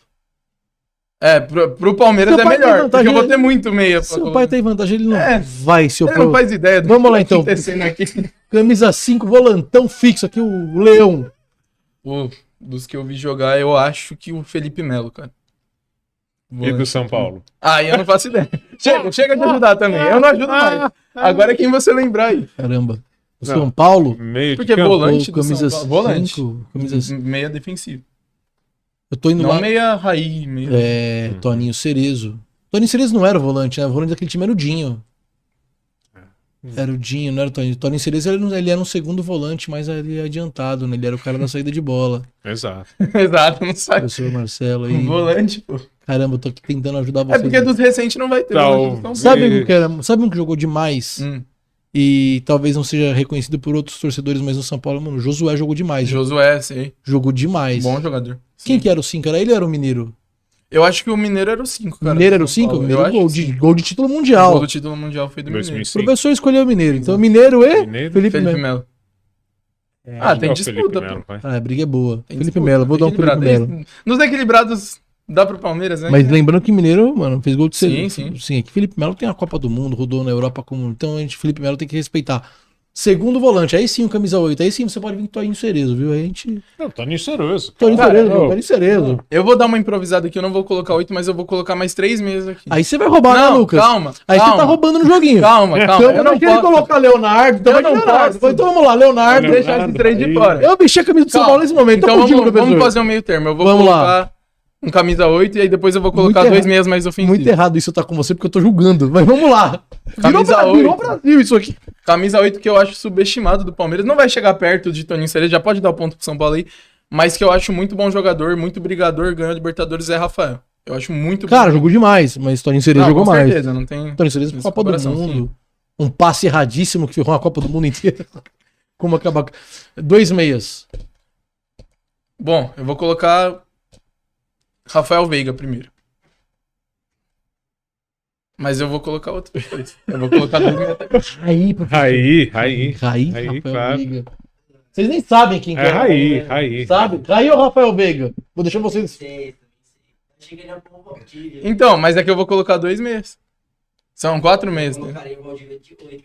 É, pro Palmeiras Seu é pai tem melhor. vantagem, Porque eu vou ter muito meia. pra Seu colocar. pai tem vantagem, ele não É. vai se Ele opor. não faz ideia do Vamos lá, que então. tá acontecendo aqui. Camisa 5, volantão fixo aqui, o Leão. Pô, dos que eu vi jogar, eu acho que o Felipe Melo, cara. E do São Paulo? Ah, eu não faço ideia. Chega de ajudar também. Eu não ajudo mais. Agora é quem você lembrar aí. Caramba. O Não. São Paulo, Meio de Porque campo. volante ou do camisa São Paulo. Volante. 5, camisa... Meia defensivo. Eu tô indo Não lá... meia raiz, meia... Toninho Cerezo. Toninho Cerezo não era o volante, né? O volante daquele time era o Dinho. Era o Dinho, não era o Toninho. O Toninho Cerezo, ele era um segundo volante, mas ele adiantado, né? Ele era o cara da saída de bola. Exato. Exato, não sabe. Professor Marcelo aí. Um volante, pô. Caramba, eu tô aqui tentando ajudar vocês. É porque dos recentes não vai ter. Sabe um que jogou demais? E talvez não seja reconhecido por outros torcedores, mas no São Paulo, mano, o Josué jogou demais. Josué, sei. Jogou demais. Bom jogador. Quem que era o 5? Era ele ou era o Mineiro? Eu acho que o Mineiro era o 5, cara. Mineiro era o 5? Mineiro Gol de título mundial. O gol do título mundial foi do 2005. Mineiro. O professor escolheu o Mineiro. Então, Mineiro e Felipe Melo. Melo. Tem disputa, pô. A briga é boa. Tem Felipe disputa, Melo, vou dar um Felipe equilibrado. Melo. Nos equilibrados dá pro Palmeiras, né? Mas lembrando que Mineiro, mano, fez gol de Sim, Sim, é que Felipe Melo tem a Copa do Mundo, rodou na Europa como. Então, Felipe Melo tem que respeitar. Segundo volante, aí sim o camisa 8. Aí sim você pode vir com o Toninho Cerezo, viu? Aí a gente. Não, Toninho Cerezo. Toninho Cerezo. Eu vou dar uma improvisada aqui, eu não vou colocar 8, mas eu vou colocar mais 3 meses aqui. Aí você vai roubar, né, Lucas? Calma. Aí você tá roubando no joguinho. Calma. Então, eu não quero colocar Leonardo. Então, então vamos lá, Leonardo. Deixar esses 3 de fora. Eu mexi a camisa do São Paulo nesse momento. Então vamos fazer um meio termo. Eu vou colocar um camisa 8 e aí depois eu vou colocar 2 meias mais ofensivos. Muito errado isso tá com você, porque eu tô julgando. Mas vamos lá. Virou Brasil isso aqui. Camisa 8 que eu acho subestimado do Palmeiras. Não vai chegar perto de Toninho Cerezo, já pode dar o ponto pro São Paulo aí. Mas que eu acho muito bom jogador, muito brigador, ganhou a Libertadores, é Rafael. Eu acho muito bom. Cara, jogou demais, mas Toninho Cerezo jogou mais. Com certeza, não tem... Toninho Cerezo Copa do Mundo. Sim. Um passe erradíssimo que ferrou a Copa do Mundo inteira. Como acabar... 2 meias. Bom, eu vou colocar Rafael Veiga primeiro. Mas eu vou colocar outro depois. Eu vou colocar 2 meias até. Raí, claro. Veiga. Vocês nem sabem quem que é. Raí. Sabe? Raí ou Rafael Veiga? Vou deixar vocês... Achei que ele era bom Valdívia. Então, mas é que eu vou colocar 2 meses. São 4 meses, né? Colocaria o Valdívia de 8.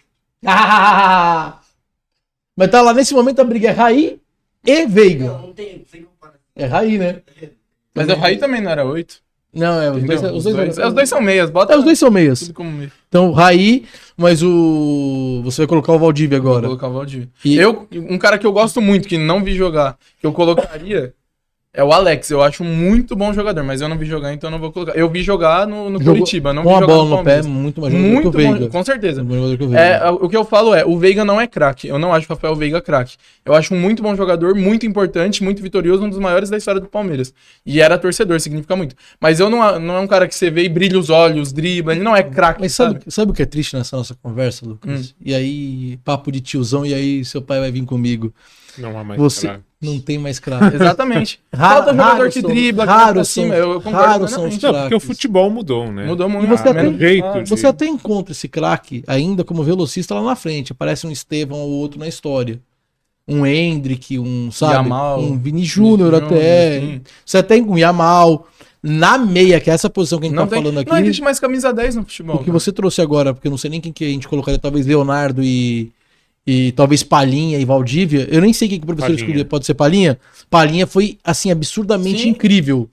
Mas tá lá, nesse momento a briga é Raí e Veiga. Não tem como. É Raí, né? Mas o Raí também não era 8. Não, os dois são meias. Bota os dois são meias. Tudo como meio. Então, Raí, mas você vai colocar o Valdívia agora. Vou colocar o Valdívia. Um cara que eu gosto muito, que não vi jogar, que eu colocaria, é o Alex. Eu acho um muito bom jogador, mas eu não vi jogar, então eu não vou colocar. Eu vi jogar no Curitiba, não vi jogar no Palmeiras. Com a bola no pé, muito mais jogador que o Veiga. Bom, com certeza. O que eu falo o Veiga não é craque. Eu não acho o Rafael Veiga craque. Eu acho um muito bom jogador, muito importante, muito vitorioso, um dos maiores da história do Palmeiras. E era torcedor, significa muito. Mas eu não é um cara que você vê e brilha os olhos, dribla, ele não é craque. Mas sabe o que é triste nessa nossa conversa, Lucas? E aí, papo de tiozão, e aí seu pai vai vir comigo. Não há mais craque. Não tem mais craque. Exatamente. Falta jogador que dribla, raro cima. Eu concordo são os craques. Porque o futebol mudou, né? Mudou muito. E você até encontra esse craque ainda como velocista lá na frente. Aparece um Estevão ou outro na história. Um Hendrick, um Vini Júnior até. Sim. Você até um Yamal. Na meia, que é essa posição que a gente falando aqui. Não existe mais camisa 10 no futebol. O que você trouxe agora, porque eu não sei nem quem que a gente colocaria, talvez Leonardo e talvez Palhinha e Valdívia. Eu nem sei quem que o professor escolheu. Pode ser Palhinha? Palhinha foi, assim, absurdamente incrível.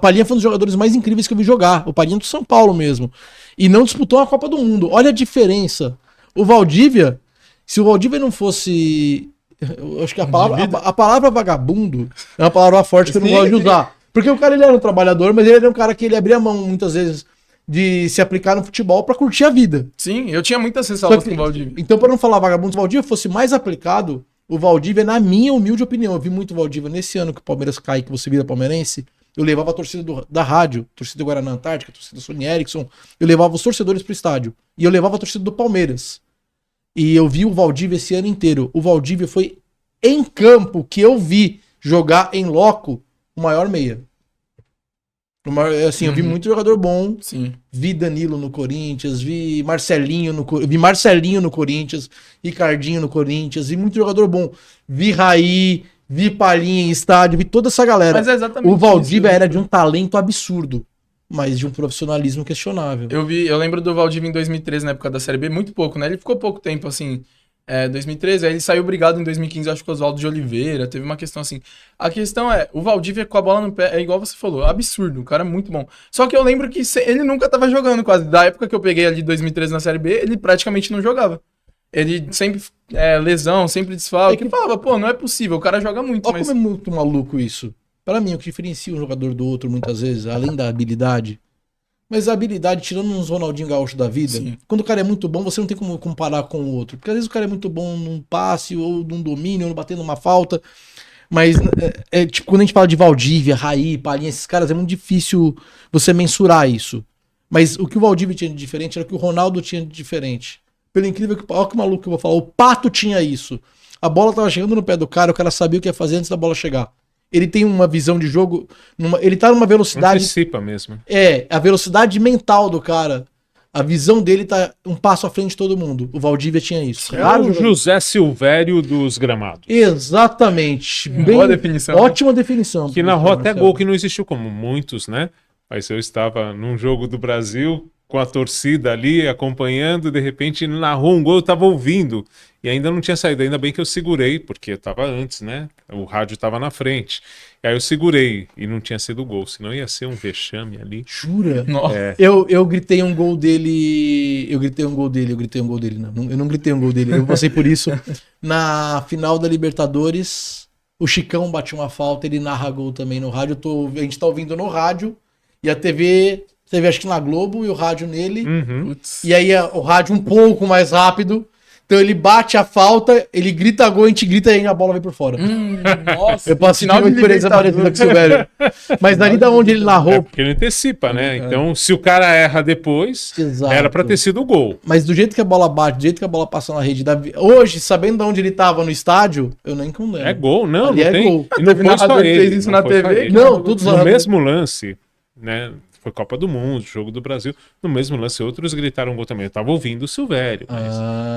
Palhinha foi um dos jogadores mais incríveis que eu vi jogar. O Palhinha do São Paulo mesmo. E não disputou a Copa do Mundo. Olha a diferença. O Valdívia, se o Valdívia não fosse... Eu acho que a palavra vagabundo é uma palavra forte que eu não gosto de usar. Porque o cara, ele era um trabalhador, mas ele era um cara que ele abria a mão, muitas vezes, de se aplicar no futebol pra curtir a vida. Sim, eu tinha muitas ressalvas com o Valdívia. Então, pra não falar vagabundo, se o Valdívia fosse mais aplicado, o Valdívia, na minha humilde opinião, eu vi muito o Valdívia nesse ano que o Palmeiras cai, que você vira palmeirense, eu levava a torcida da rádio, torcida do Guaraná Antártica, torcida do Sony Ericsson, eu levava os torcedores pro estádio. E eu levava a torcida do Palmeiras. E eu vi o Valdívia esse ano inteiro. O Valdívia foi, em campo, que eu vi jogar em loco, o maior meia. Assim, eu vi muito jogador bom. Sim. Vi Danilo no Corinthians, vi Marcelinho no Corinthians, Ricardinho no Corinthians, vi muito jogador bom. Vi Raí, vi Palhinha em estádio, vi toda essa galera. Mas é exatamente o Valdívia era de um talento absurdo, mas de um profissionalismo questionável. Eu lembro do Valdívia em 2013, na época da Série B, muito pouco, né? Ele ficou pouco tempo, assim... 2013, aí ele saiu brigado em 2015, acho que com o Oswaldo de Oliveira, teve uma questão assim. A questão é, o Valdívia com a bola no pé, é igual você falou, absurdo, o cara é muito bom. Só que eu lembro que ele nunca tava jogando quase, da época que eu peguei ali 2013 na Série B, ele praticamente não jogava. Ele sempre, lesão, sempre desfalque, ele falava, pô, não é possível, o cara joga muito. Olha como é muito maluco isso. Pra mim, o que diferencia um jogador do outro muitas vezes, além da habilidade, Mas a habilidade, tirando uns Ronaldinho Gaúcho da vida, Sim. quando o cara é muito bom, você não tem como comparar com o outro. Porque às vezes o cara é muito bom num passe, ou num domínio, ou batendo uma falta. Mas, tipo, quando a gente fala de Valdívia, Raí, Palhinha, esses caras, é muito difícil você mensurar isso. Mas o que o Valdívia tinha de diferente era o que o Ronaldo tinha de diferente. Pelo incrível que... Olha que maluco que eu vou falar. O Pato tinha isso. A bola tava chegando no pé do cara, o cara sabia o que ia fazer antes da bola chegar. Ele tem uma visão de jogo... ele tá numa velocidade... Antecipa mesmo. A velocidade mental do cara. A visão dele tá um passo à frente de todo mundo. O Valdívia tinha isso. É o José Silvério dos gramados. Exatamente. Boa definição. Ótima definição. Que narrou até gol que não existiu, como muitos, né? Mas eu estava num jogo do Brasil com a torcida ali acompanhando, de repente ele narrou um gol, eu estava ouvindo e ainda não tinha saído, ainda bem que eu segurei, porque estava antes, né? O rádio estava na frente. E aí eu segurei e não tinha sido gol, senão ia ser um vexame ali. Jura? Nossa. Eu gritei um gol dele. Eu gritei um gol dele. Não, eu não gritei um gol dele. Eu passei por isso. Na final da Libertadores, o Chicão bateu uma falta, ele narra gol também no rádio. A gente tá ouvindo no rádio e a TV acho que na Globo e o rádio nele. Putz. E aí o rádio um pouco mais rápido. Então ele bate a falta, ele grita gol, a gente grita e a bola vai por fora. Nossa. Eu passei Final uma de experiência parecida com o Silvério. Mas dali da onde ele narrou. É porque ele antecipa, né? Então, se o cara erra depois, Exato. era pra ter sido gol. Mas do jeito que a bola bate, do jeito que a bola passa na rede, hoje, sabendo de onde ele tava no estádio, eu nem condeno. É gol, não, Ali não é tem. gol. E não Teve foi só narrador que ele. fez isso não na foi só TV. ele. Não, todos No os mesmo lance, né? Foi Copa do Mundo, Jogo do Brasil. No mesmo lance, outros gritaram gol também. Eu tava ouvindo o Silvério, mas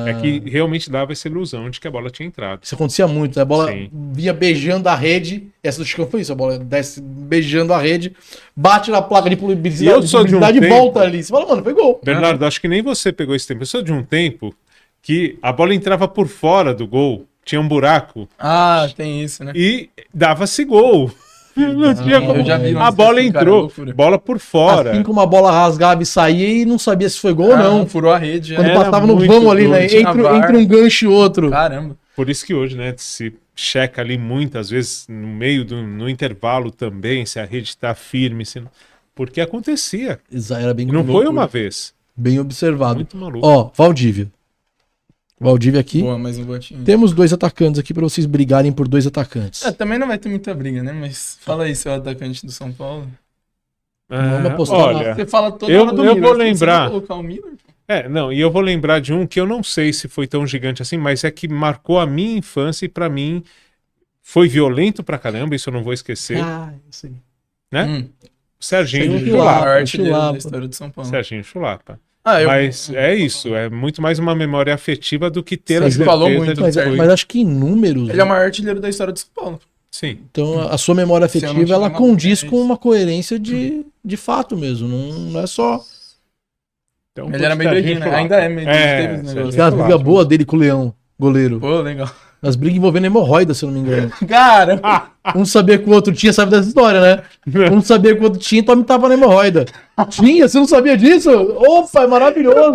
é que realmente dava essa ilusão de que a bola tinha entrado. Isso acontecia muito, né? A bola Sim. vinha beijando a rede. Essa do Chicão foi isso, a bola desce beijando a rede, bate na placa de E publicidade, eu sou de um e tempo- volta ali. Você fala, mano, foi gol. Bernardo, acho que nem você pegou esse tempo. Eu sou de um tempo que a bola entrava por fora do gol, tinha um buraco Ah, tem isso, né? e dava-se gol. Não tinha como. eu já vi A lance bola assim, cara, entrou, loucura. bola por fora. Assim como a bola rasgava e saía e não sabia se foi gol ou não. Furou a rede. Quando Era passava no muito vão ali, né? doido, tinha VAR. Entre um gancho e outro. Caramba. Por isso que hoje, né, se checa ali muitas vezes no meio no intervalo também, se a rede está firme, se não... porque acontecia. Era bem E não loucura. foi uma vez. Bem observado. Muito maluco. Ó, Valdívia. Valdívia aqui. Boa, mais um botinho. Temos 2 atacantes aqui pra vocês brigarem por 2 atacantes. Também não vai ter muita briga, né? Mas fala aí, seu atacante do São Paulo. Vamos apostar olha, Você fala toda eu- hora do eu Miller. vou Se você lembrar. não colocar o Miller, não, e eu vou lembrar de um que eu não sei se foi tão gigante assim, mas é que marcou a minha infância e pra mim foi violento pra caramba, isso eu não vou esquecer, Ah, eu sei. né? Serginho Serginho o Chulapa. maior artilheiro Chulapa. da história do São Paulo. Serginho Chulapa. Eu, Mas é isso, é muito mais uma memória afetiva do que ter a Você falou certeza muito de do Mas, que Serginho. foi. mas acho que em números. Ele é o maior artilheiro da história do São Paulo. Sim. Então a sua memória Se eu não afetiva tiver ela uma condiz coisa, com uma coerência de fato mesmo. Não é só. Então, Ele era meio Serginho doidinho, né? Chulapa. Ainda é meio É, teve esse negócio. Serginho Tem umas Chulapa. brigas boas dele com o Leão, goleiro. Pô, legal. As brigas envolvendo hemorroida, se eu não me engano. Cara, Um sabia que o outro tinha, sabe dessa história, né? Um sabia que o outro tinha, então me tava na hemorroida. Tinha? Você não sabia disso? Opa, é maravilhoso.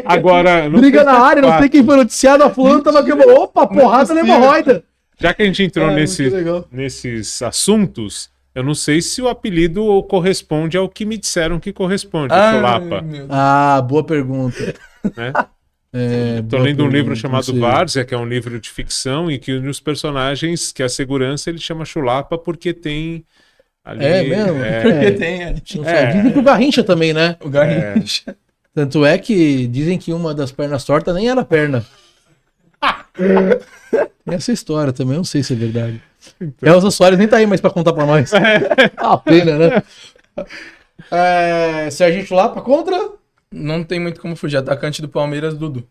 Agora, não Briga sei se na é área, não sei fato. quem foi noticiado, a fulano tava aqui. Opa, porrada na hemorroida. Já que a gente entrou Muito legal. nesses assuntos, eu não sei se o apelido corresponde ao que me disseram que corresponde, Chulapa. meu Deus. Ah, boa pergunta. Né? boa Tô lendo um livro pergunta, chamado não sei. Várzea, que é um livro de ficção, e que um dos personagens, que é a segurança, ele chama Chulapa porque tem ali... É mesmo? Porque tem ali. Não sei. Dizem que o Garrincha também, né? O Garrincha. Tanto é que dizem que uma das pernas tortas nem era perna. Tem essa história também, eu não sei se é verdade. Elza Soares nem tá aí mais pra contar pra nós. Ah, pena, né? Serginho Chulapa contra? Não tem muito como fugir. Atacante do Palmeiras, Dudu.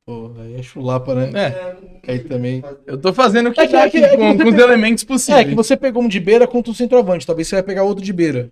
Pô, aí é Chulapa, né? Aí também. Eu tô fazendo o que É que- dá é que- aqui é que com você os pegou- elementos possíveis. É que você pegou um de beira contra um centroavante. Talvez você vai pegar outro de beira.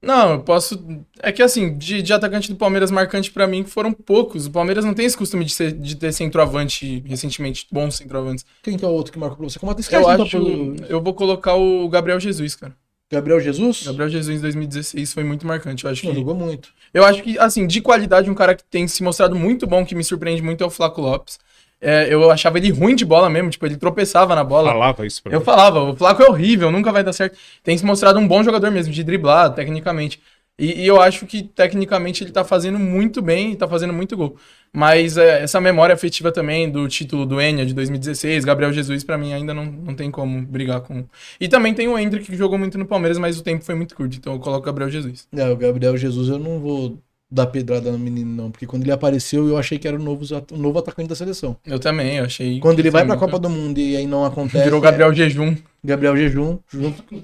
Não, eu posso... É que assim, de atacante do Palmeiras marcante pra mim foram poucos. O Palmeiras não tem esse costume de ter centroavante recentemente, bons centroavantes. Quem que é o outro que marcou pra você? Como até Eu esquece, acho... então, Eu vou colocar o Gabriel Jesus, cara. Gabriel Jesus? Gabriel Jesus em 2016 foi muito marcante. Não, jogou muito. Eu acho que, assim, de qualidade, um cara que tem se mostrado muito bom, que me surpreende muito, é o Flaco Lopes. eu achava ele ruim de bola mesmo, tipo, ele tropeçava na bola. Falava isso pra Eu mim. falava, o Flaco é horrível, nunca vai dar certo. Tem se mostrado um bom jogador mesmo, de driblar, tecnicamente. E eu acho que, tecnicamente, ele tá fazendo muito bem e tá fazendo muito gol. Mas essa memória afetiva também do título do Enya de 2016, Gabriel Jesus, pra mim, ainda não tem como brigar com... E também tem o Endrick, que jogou muito no Palmeiras, mas o tempo foi muito curto, então eu coloco o Gabriel Jesus. O Gabriel Jesus eu não vou dar pedrada no menino, não, porque quando ele apareceu, eu achei que era o novo atacante da seleção. Eu também, eu achei... Quando ele vai pra muito... Copa do Mundo e aí não acontece... Virou Gabriel Jejum. Gabriel Jejum, junto com...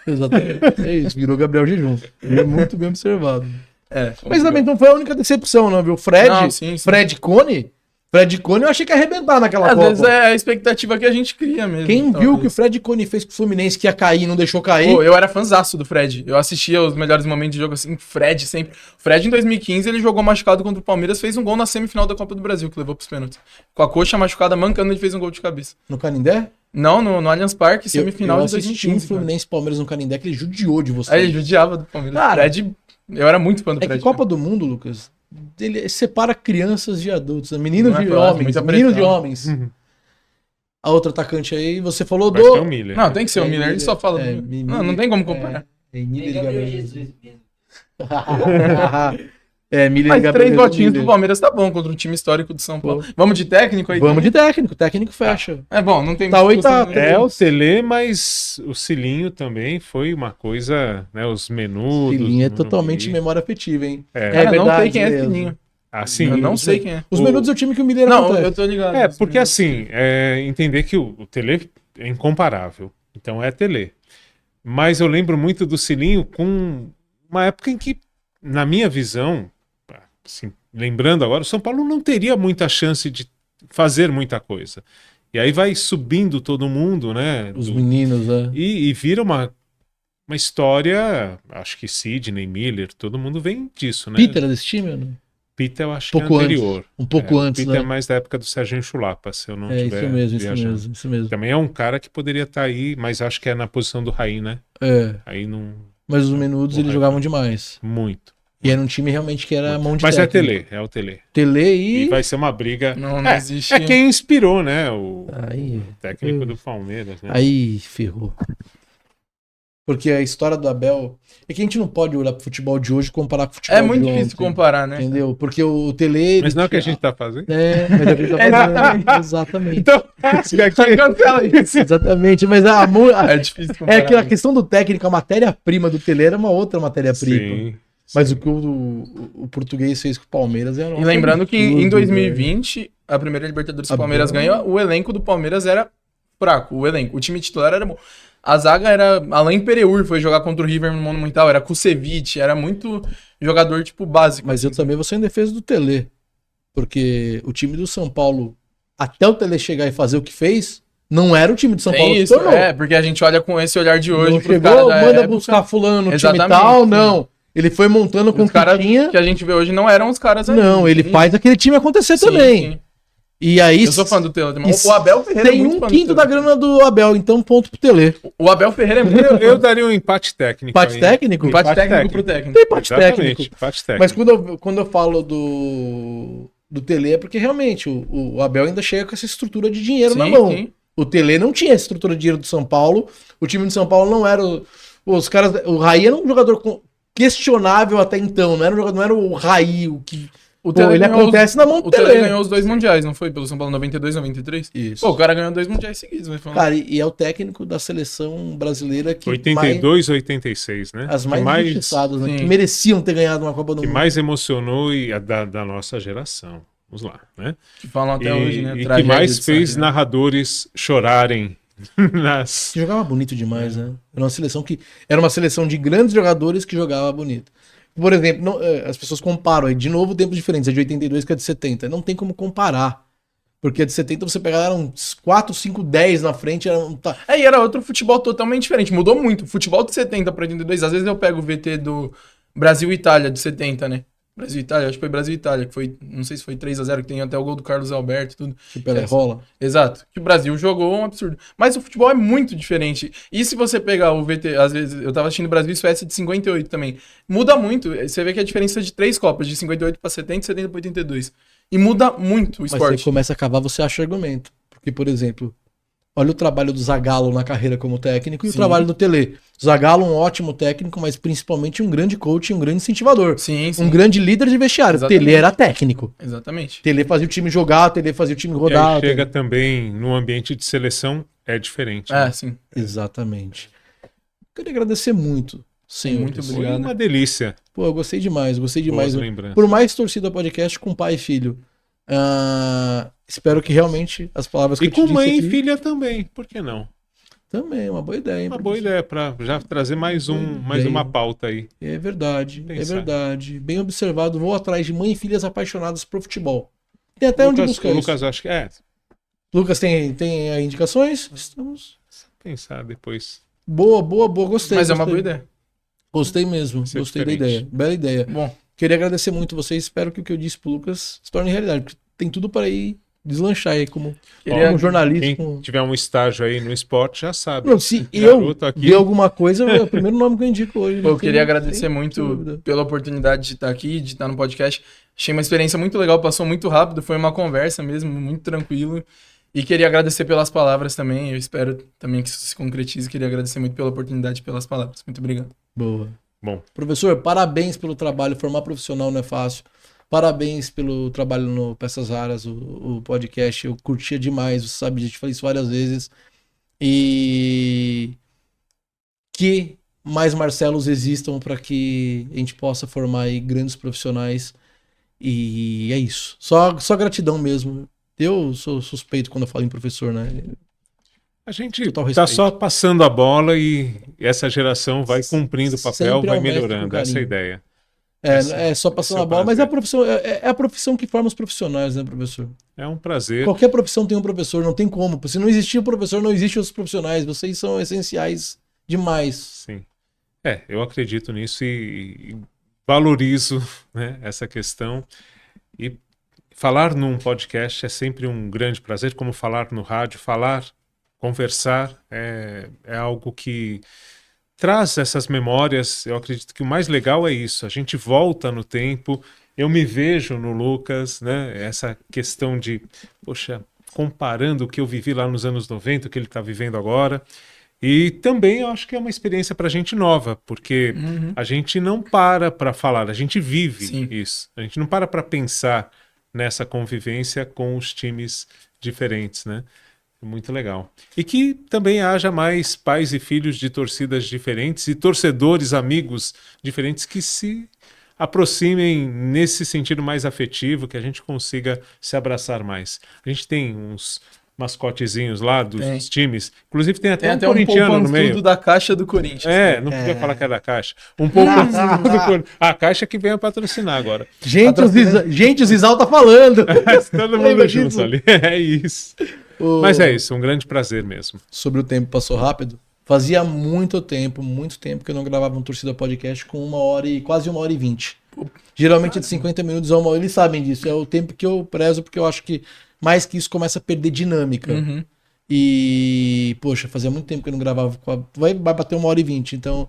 Exatamente. É isso, virou Gabriel Jejum. É muito bem observado. Mas também não foi a única decepção, não, viu? Fred, Não, sim. Fred Cone eu achei que ia arrebentar naquela Às Copa. vezes é a expectativa que a gente cria mesmo. Quem talvez. viu o que o Fred Cone fez com o Fluminense, que ia cair e não deixou cair? Pô, eu era fãzaço do Fred. Eu assistia os melhores momentos de jogo assim. Fred sempre. O Fred em 2015 ele jogou machucado contra o Palmeiras, fez um gol na semifinal da Copa do Brasil, que levou pros pênaltis. Com a coxa machucada, mancando, ele fez um gol de cabeça. No Canindé? Não, no Allianz Parque, semifinal eu de assisti 2015. um Fluminense Palmeiras no Canindé que ele judiou de você. Aí ele judiava do Palmeiras. Cara, Fred, eu era muito fã do É Fred. que Copa do Mundo, Lucas, ele separa crianças de adultos, né? Meninos Não é de fácil, homens, muita meninos de pressão. homens. A outra atacante aí, você falou Vai ter o do... Miller. Não, tem que ser o Miller, ele só fala. Não tem como comparar. Miller e Gabriel Gabriel Jesus mesmo. Miller Mas e Gabriel 3 votinhos Miller. pro Palmeiras tá bom contra um time histórico do São Paulo. Pô. Vamos de técnico aí? Vamos de técnico fecha. É bom, não tem Tá muita oitavo. discussão, É o Tele, mas o Cilinho também foi uma coisa, né? Os menudos. Cilinho é no totalmente Rio. memória afetiva, hein? Cara, É não verdade sei quem é mesmo. Cilinho. Assim, Eu não sei quem é. Os O- Menudos é o time que o Miller Não, acontece. eu tô ligado. É, porque assim, entender que o Tele é incomparável. Então é Tele. Mas eu lembro muito do Cilinho com uma época em que, na minha visão, assim, lembrando agora, o São Paulo não teria muita chance de fazer muita coisa. E aí vai subindo todo mundo, né? Os meninos, né? E vira uma história, acho que Sidney, Miller, todo mundo vem disso, né? Peter é desse time, ou não? Peter eu acho Pouco que é anterior. Um pouco O antes, Peter né? é mais da época do Serginho Chulapa, se eu não É, tiver isso mesmo, viajando. isso mesmo. Também é um cara que poderia estar aí, mas acho que é na posição do Raí, né? É, Aí não... mas os Menudos eles jogavam demais. Muito. E era um time realmente que era mão de Mas técnico. é o Tele. Tele E e... vai ser uma briga. Não existe. É quem inspirou, né? O Aí, técnico do Palmeiras, né? aí ferrou. Porque a história do Abel... É que a gente não pode olhar pro futebol de hoje e comparar com o futebol É de muito ontem, difícil comparar, né? Entendeu? Porque o Tele... Mas não é o que a gente tá fazendo? É, mas é o que a gente tá fazendo. Exatamente. Então, Cancela isso. Exatamente, mas É difícil comparar. é que a questão do técnico, a matéria-prima do Tele era uma outra matéria-prima. sim. Mas o que o português fez com o Palmeiras era... E lembrando que em absurdo, 2020, a primeira Libertadores que o Palmeiras ganhou, o elenco do Palmeiras era fraco. O time titular era bom. A zaga era... Alain Pereur foi jogar contra o River no Monumental, era Kusevich, era muito jogador, tipo, básico. Mas eu também vou ser em defesa do Tele. Porque o time do São Paulo, até o Tele chegar e fazer o que fez, não era o time do São Paulo Tem que isso, tornou. porque a gente olha com esse olhar de hoje Não pros chegou, caras da manda época. buscar fulano no time Exatamente, tal, sim. não. Ele foi montando com o Os que caras tinha. que a gente vê hoje não eram os caras aí. Não, ele Sim, faz aquele time acontecer sim, também. sim. E aí... Eu sou fã do Tele. e O Abel Ferreira é tem muito um fã do quinto Tele. da grana do Abel, então ponto pro Tele. O Abel Ferreira é muito Eu daria um empate técnico. Empate aí. técnico? empate Empate técnico pro técnico. técnico. Tem empate Exatamente, técnico. empate técnico. Mas quando eu falo do Tele é porque realmente o Abel ainda chega com essa estrutura de dinheiro na mão. Sim. O Tele não tinha essa estrutura de dinheiro do São Paulo. O time do São Paulo não era. Os caras. O Raí era um jogador questionável até então. Não era, não era o Raí o que. O Pô, ele acontece na mão do O Tele Tele. ganhou os 2 mundiais, não foi? Pelo São Paulo 92, 93? Isso. Pô, o cara ganhou 2 mundiais seguidos, vai falar. Cara, e é o técnico da seleção brasileira que 82, 86, né? as mais injustiçadas, né? sim. Que mereciam ter ganhado uma Copa do que Mundo. mais emocionou da nossa geração. Vamos lá, né? Que falam até hoje, né? E que Tragédia mais de fez Sarri. narradores chorarem nas... Que jogava bonito demais, né? Era uma seleção de grandes jogadores que jogava bonito. Por exemplo, as pessoas comparam aí, de novo, tempos diferentes, a de 82 que a de 70. Não tem como comparar. Porque a de 70 você pegava uns 4, 5, 10 na frente. E era outro futebol totalmente diferente. Mudou muito. Futebol de 70 para 82. Às vezes eu pego o VT do Brasil e Itália de 70, né? Brasil e Itália, acho que foi Brasil e Itália, que foi, não sei se foi 3-0, que tem até o gol do Carlos Alberto e tudo. Que Pelé rola. Exato. Que o Brasil jogou um absurdo. Mas o futebol é muito diferente. E se você pegar o VT, às vezes, eu tava assistindo Brasil e Suécia de 58 também. Muda muito. Você vê que a diferença é de 3 Copas, de 58 para 70 e 70 para 82. E muda muito o Mas esporte. você começa a cavar, você acha argumento. Porque, por exemplo, olha o trabalho do Zagallo na carreira como técnico e o Sim. trabalho do Tele. Zagallo, um ótimo técnico, mas principalmente um grande coach e um grande incentivador. Sim, sim. Um grande líder de vestiário. Exatamente. Tele era técnico. Exatamente. Tele fazia o time jogar, Tele fazia o time E rodar. aí chega Tele- também no ambiente de seleção, é diferente. É, né? sim. Exatamente. Queria agradecer muito, senhor. muito Foi obrigado. uma delícia. Pô, eu gostei demais, gostei demais. Boas lembranças. Por mais torcida podcast com pai e filho. Espero que realmente as palavras que E eu te com disse mãe e aqui- filha também, por que não? Também, é uma boa ideia. Hein, Uma boa ideia para já trazer mais ideia. uma pauta aí. É verdade, é Pensar. verdade. Bem observado. Vou atrás de mãe e filhas apaixonadas por futebol. Tem até onde buscar O isso. Lucas, acho que Lucas tem indicações? Estamos... pensar depois. Boa, gostei. Mas é uma gostei. boa ideia. Gostei mesmo, Ser gostei da diferente. ideia. Bela ideia. Bom, Queria agradecer muito vocês. Espero que o que eu disse pro Lucas se torne realidade. Porque tem tudo para ir deslanchar aí como, Queria- como jornalista. Quem com- tiver um estágio aí no esporte já sabe. Não, se eu Garoto aqui. ver alguma coisa, é o primeiro nome que eu indico hoje. pô, não eu queria tem- agradecer tem muito dúvida. pela oportunidade de estar aqui, de estar no podcast. Achei uma experiência muito legal, passou muito rápido, foi uma conversa mesmo, muito tranquilo. E queria agradecer pelas palavras também. Eu espero também que isso se concretize. Queria agradecer muito pela oportunidade e pelas palavras. Muito obrigado. Boa. Bom, Professor, parabéns pelo trabalho. Formar profissional não é fácil. Parabéns pelo trabalho no Peças Raras, o podcast. Eu curtia demais, você sabe, a gente falou isso várias vezes. E que mais Marcelos existam para que a gente possa formar aí grandes profissionais. E é isso. Só gratidão mesmo. Eu sou suspeito quando eu falo em professor, né? a gente Total tá respeito. só passando a bola e essa geração vai cumprindo o papel, Sempre vai ao mestre melhorando. com Essa é a carinho. ideia. É só passando esse é a o bola, mas prazer. é a profissão que forma os profissionais, né, professor? É um prazer. Qualquer profissão tem um professor, não tem como. Se não existir o professor, não existem os profissionais. Vocês são essenciais demais. Sim. Eu acredito nisso e valorizo, né, essa questão. E falar num podcast é sempre um grande prazer, como falar no rádio, conversar é algo que traz essas memórias. Eu acredito que o mais legal é isso. A gente volta no tempo. Eu me vejo no Lucas, né? Essa questão de, poxa, comparando o que eu vivi lá nos anos 90, o que ele está vivendo agora. E também eu acho que é uma experiência para a gente nova, porque a gente não para falar, a gente vive Sim. isso. A gente não para pensar nessa convivência com os times diferentes, né? Muito legal. E que também haja mais pais e filhos de torcidas diferentes e torcedores, amigos diferentes que se aproximem nesse sentido mais afetivo, que a gente consiga se abraçar mais. A gente tem uns mascotezinhos lá dos Tem. times. Inclusive tem Tem até até um um corintiano no meio. tudo da caixa do Corinthians. Não podia falar que é da Caixa. Um pouco a Caixa que vem a patrocinar agora. Gente, o Zizal tá falando. Todo mundo Lembra junto disso? ali. É isso. Mas é isso, um grande prazer mesmo. Sobre o tempo passou rápido. Fazia muito tempo que eu não gravava um Torcida Podcast com quase 1h20. Geralmente é de 50 minutos a 1 hora. Eles sabem disso. É o tempo que eu prezo, porque eu acho que mais que isso começa a perder dinâmica. E, poxa, fazia muito tempo que eu não gravava. Vai bater 1h20. Então,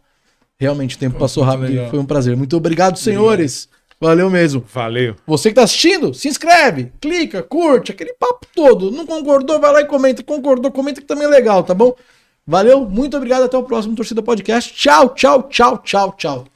realmente, o tempo passou muito rápido legal. e foi um prazer. Muito obrigado, senhores. Valeu mesmo. Valeu. Você que tá assistindo, se inscreve, clica, curte, aquele papo todo. Não concordou, vai lá e comenta. Concordou, comenta que também é legal, tá bom? Valeu, muito obrigado. Até o próximo Torcida Podcast. Tchau, tchau, tchau, tchau, tchau.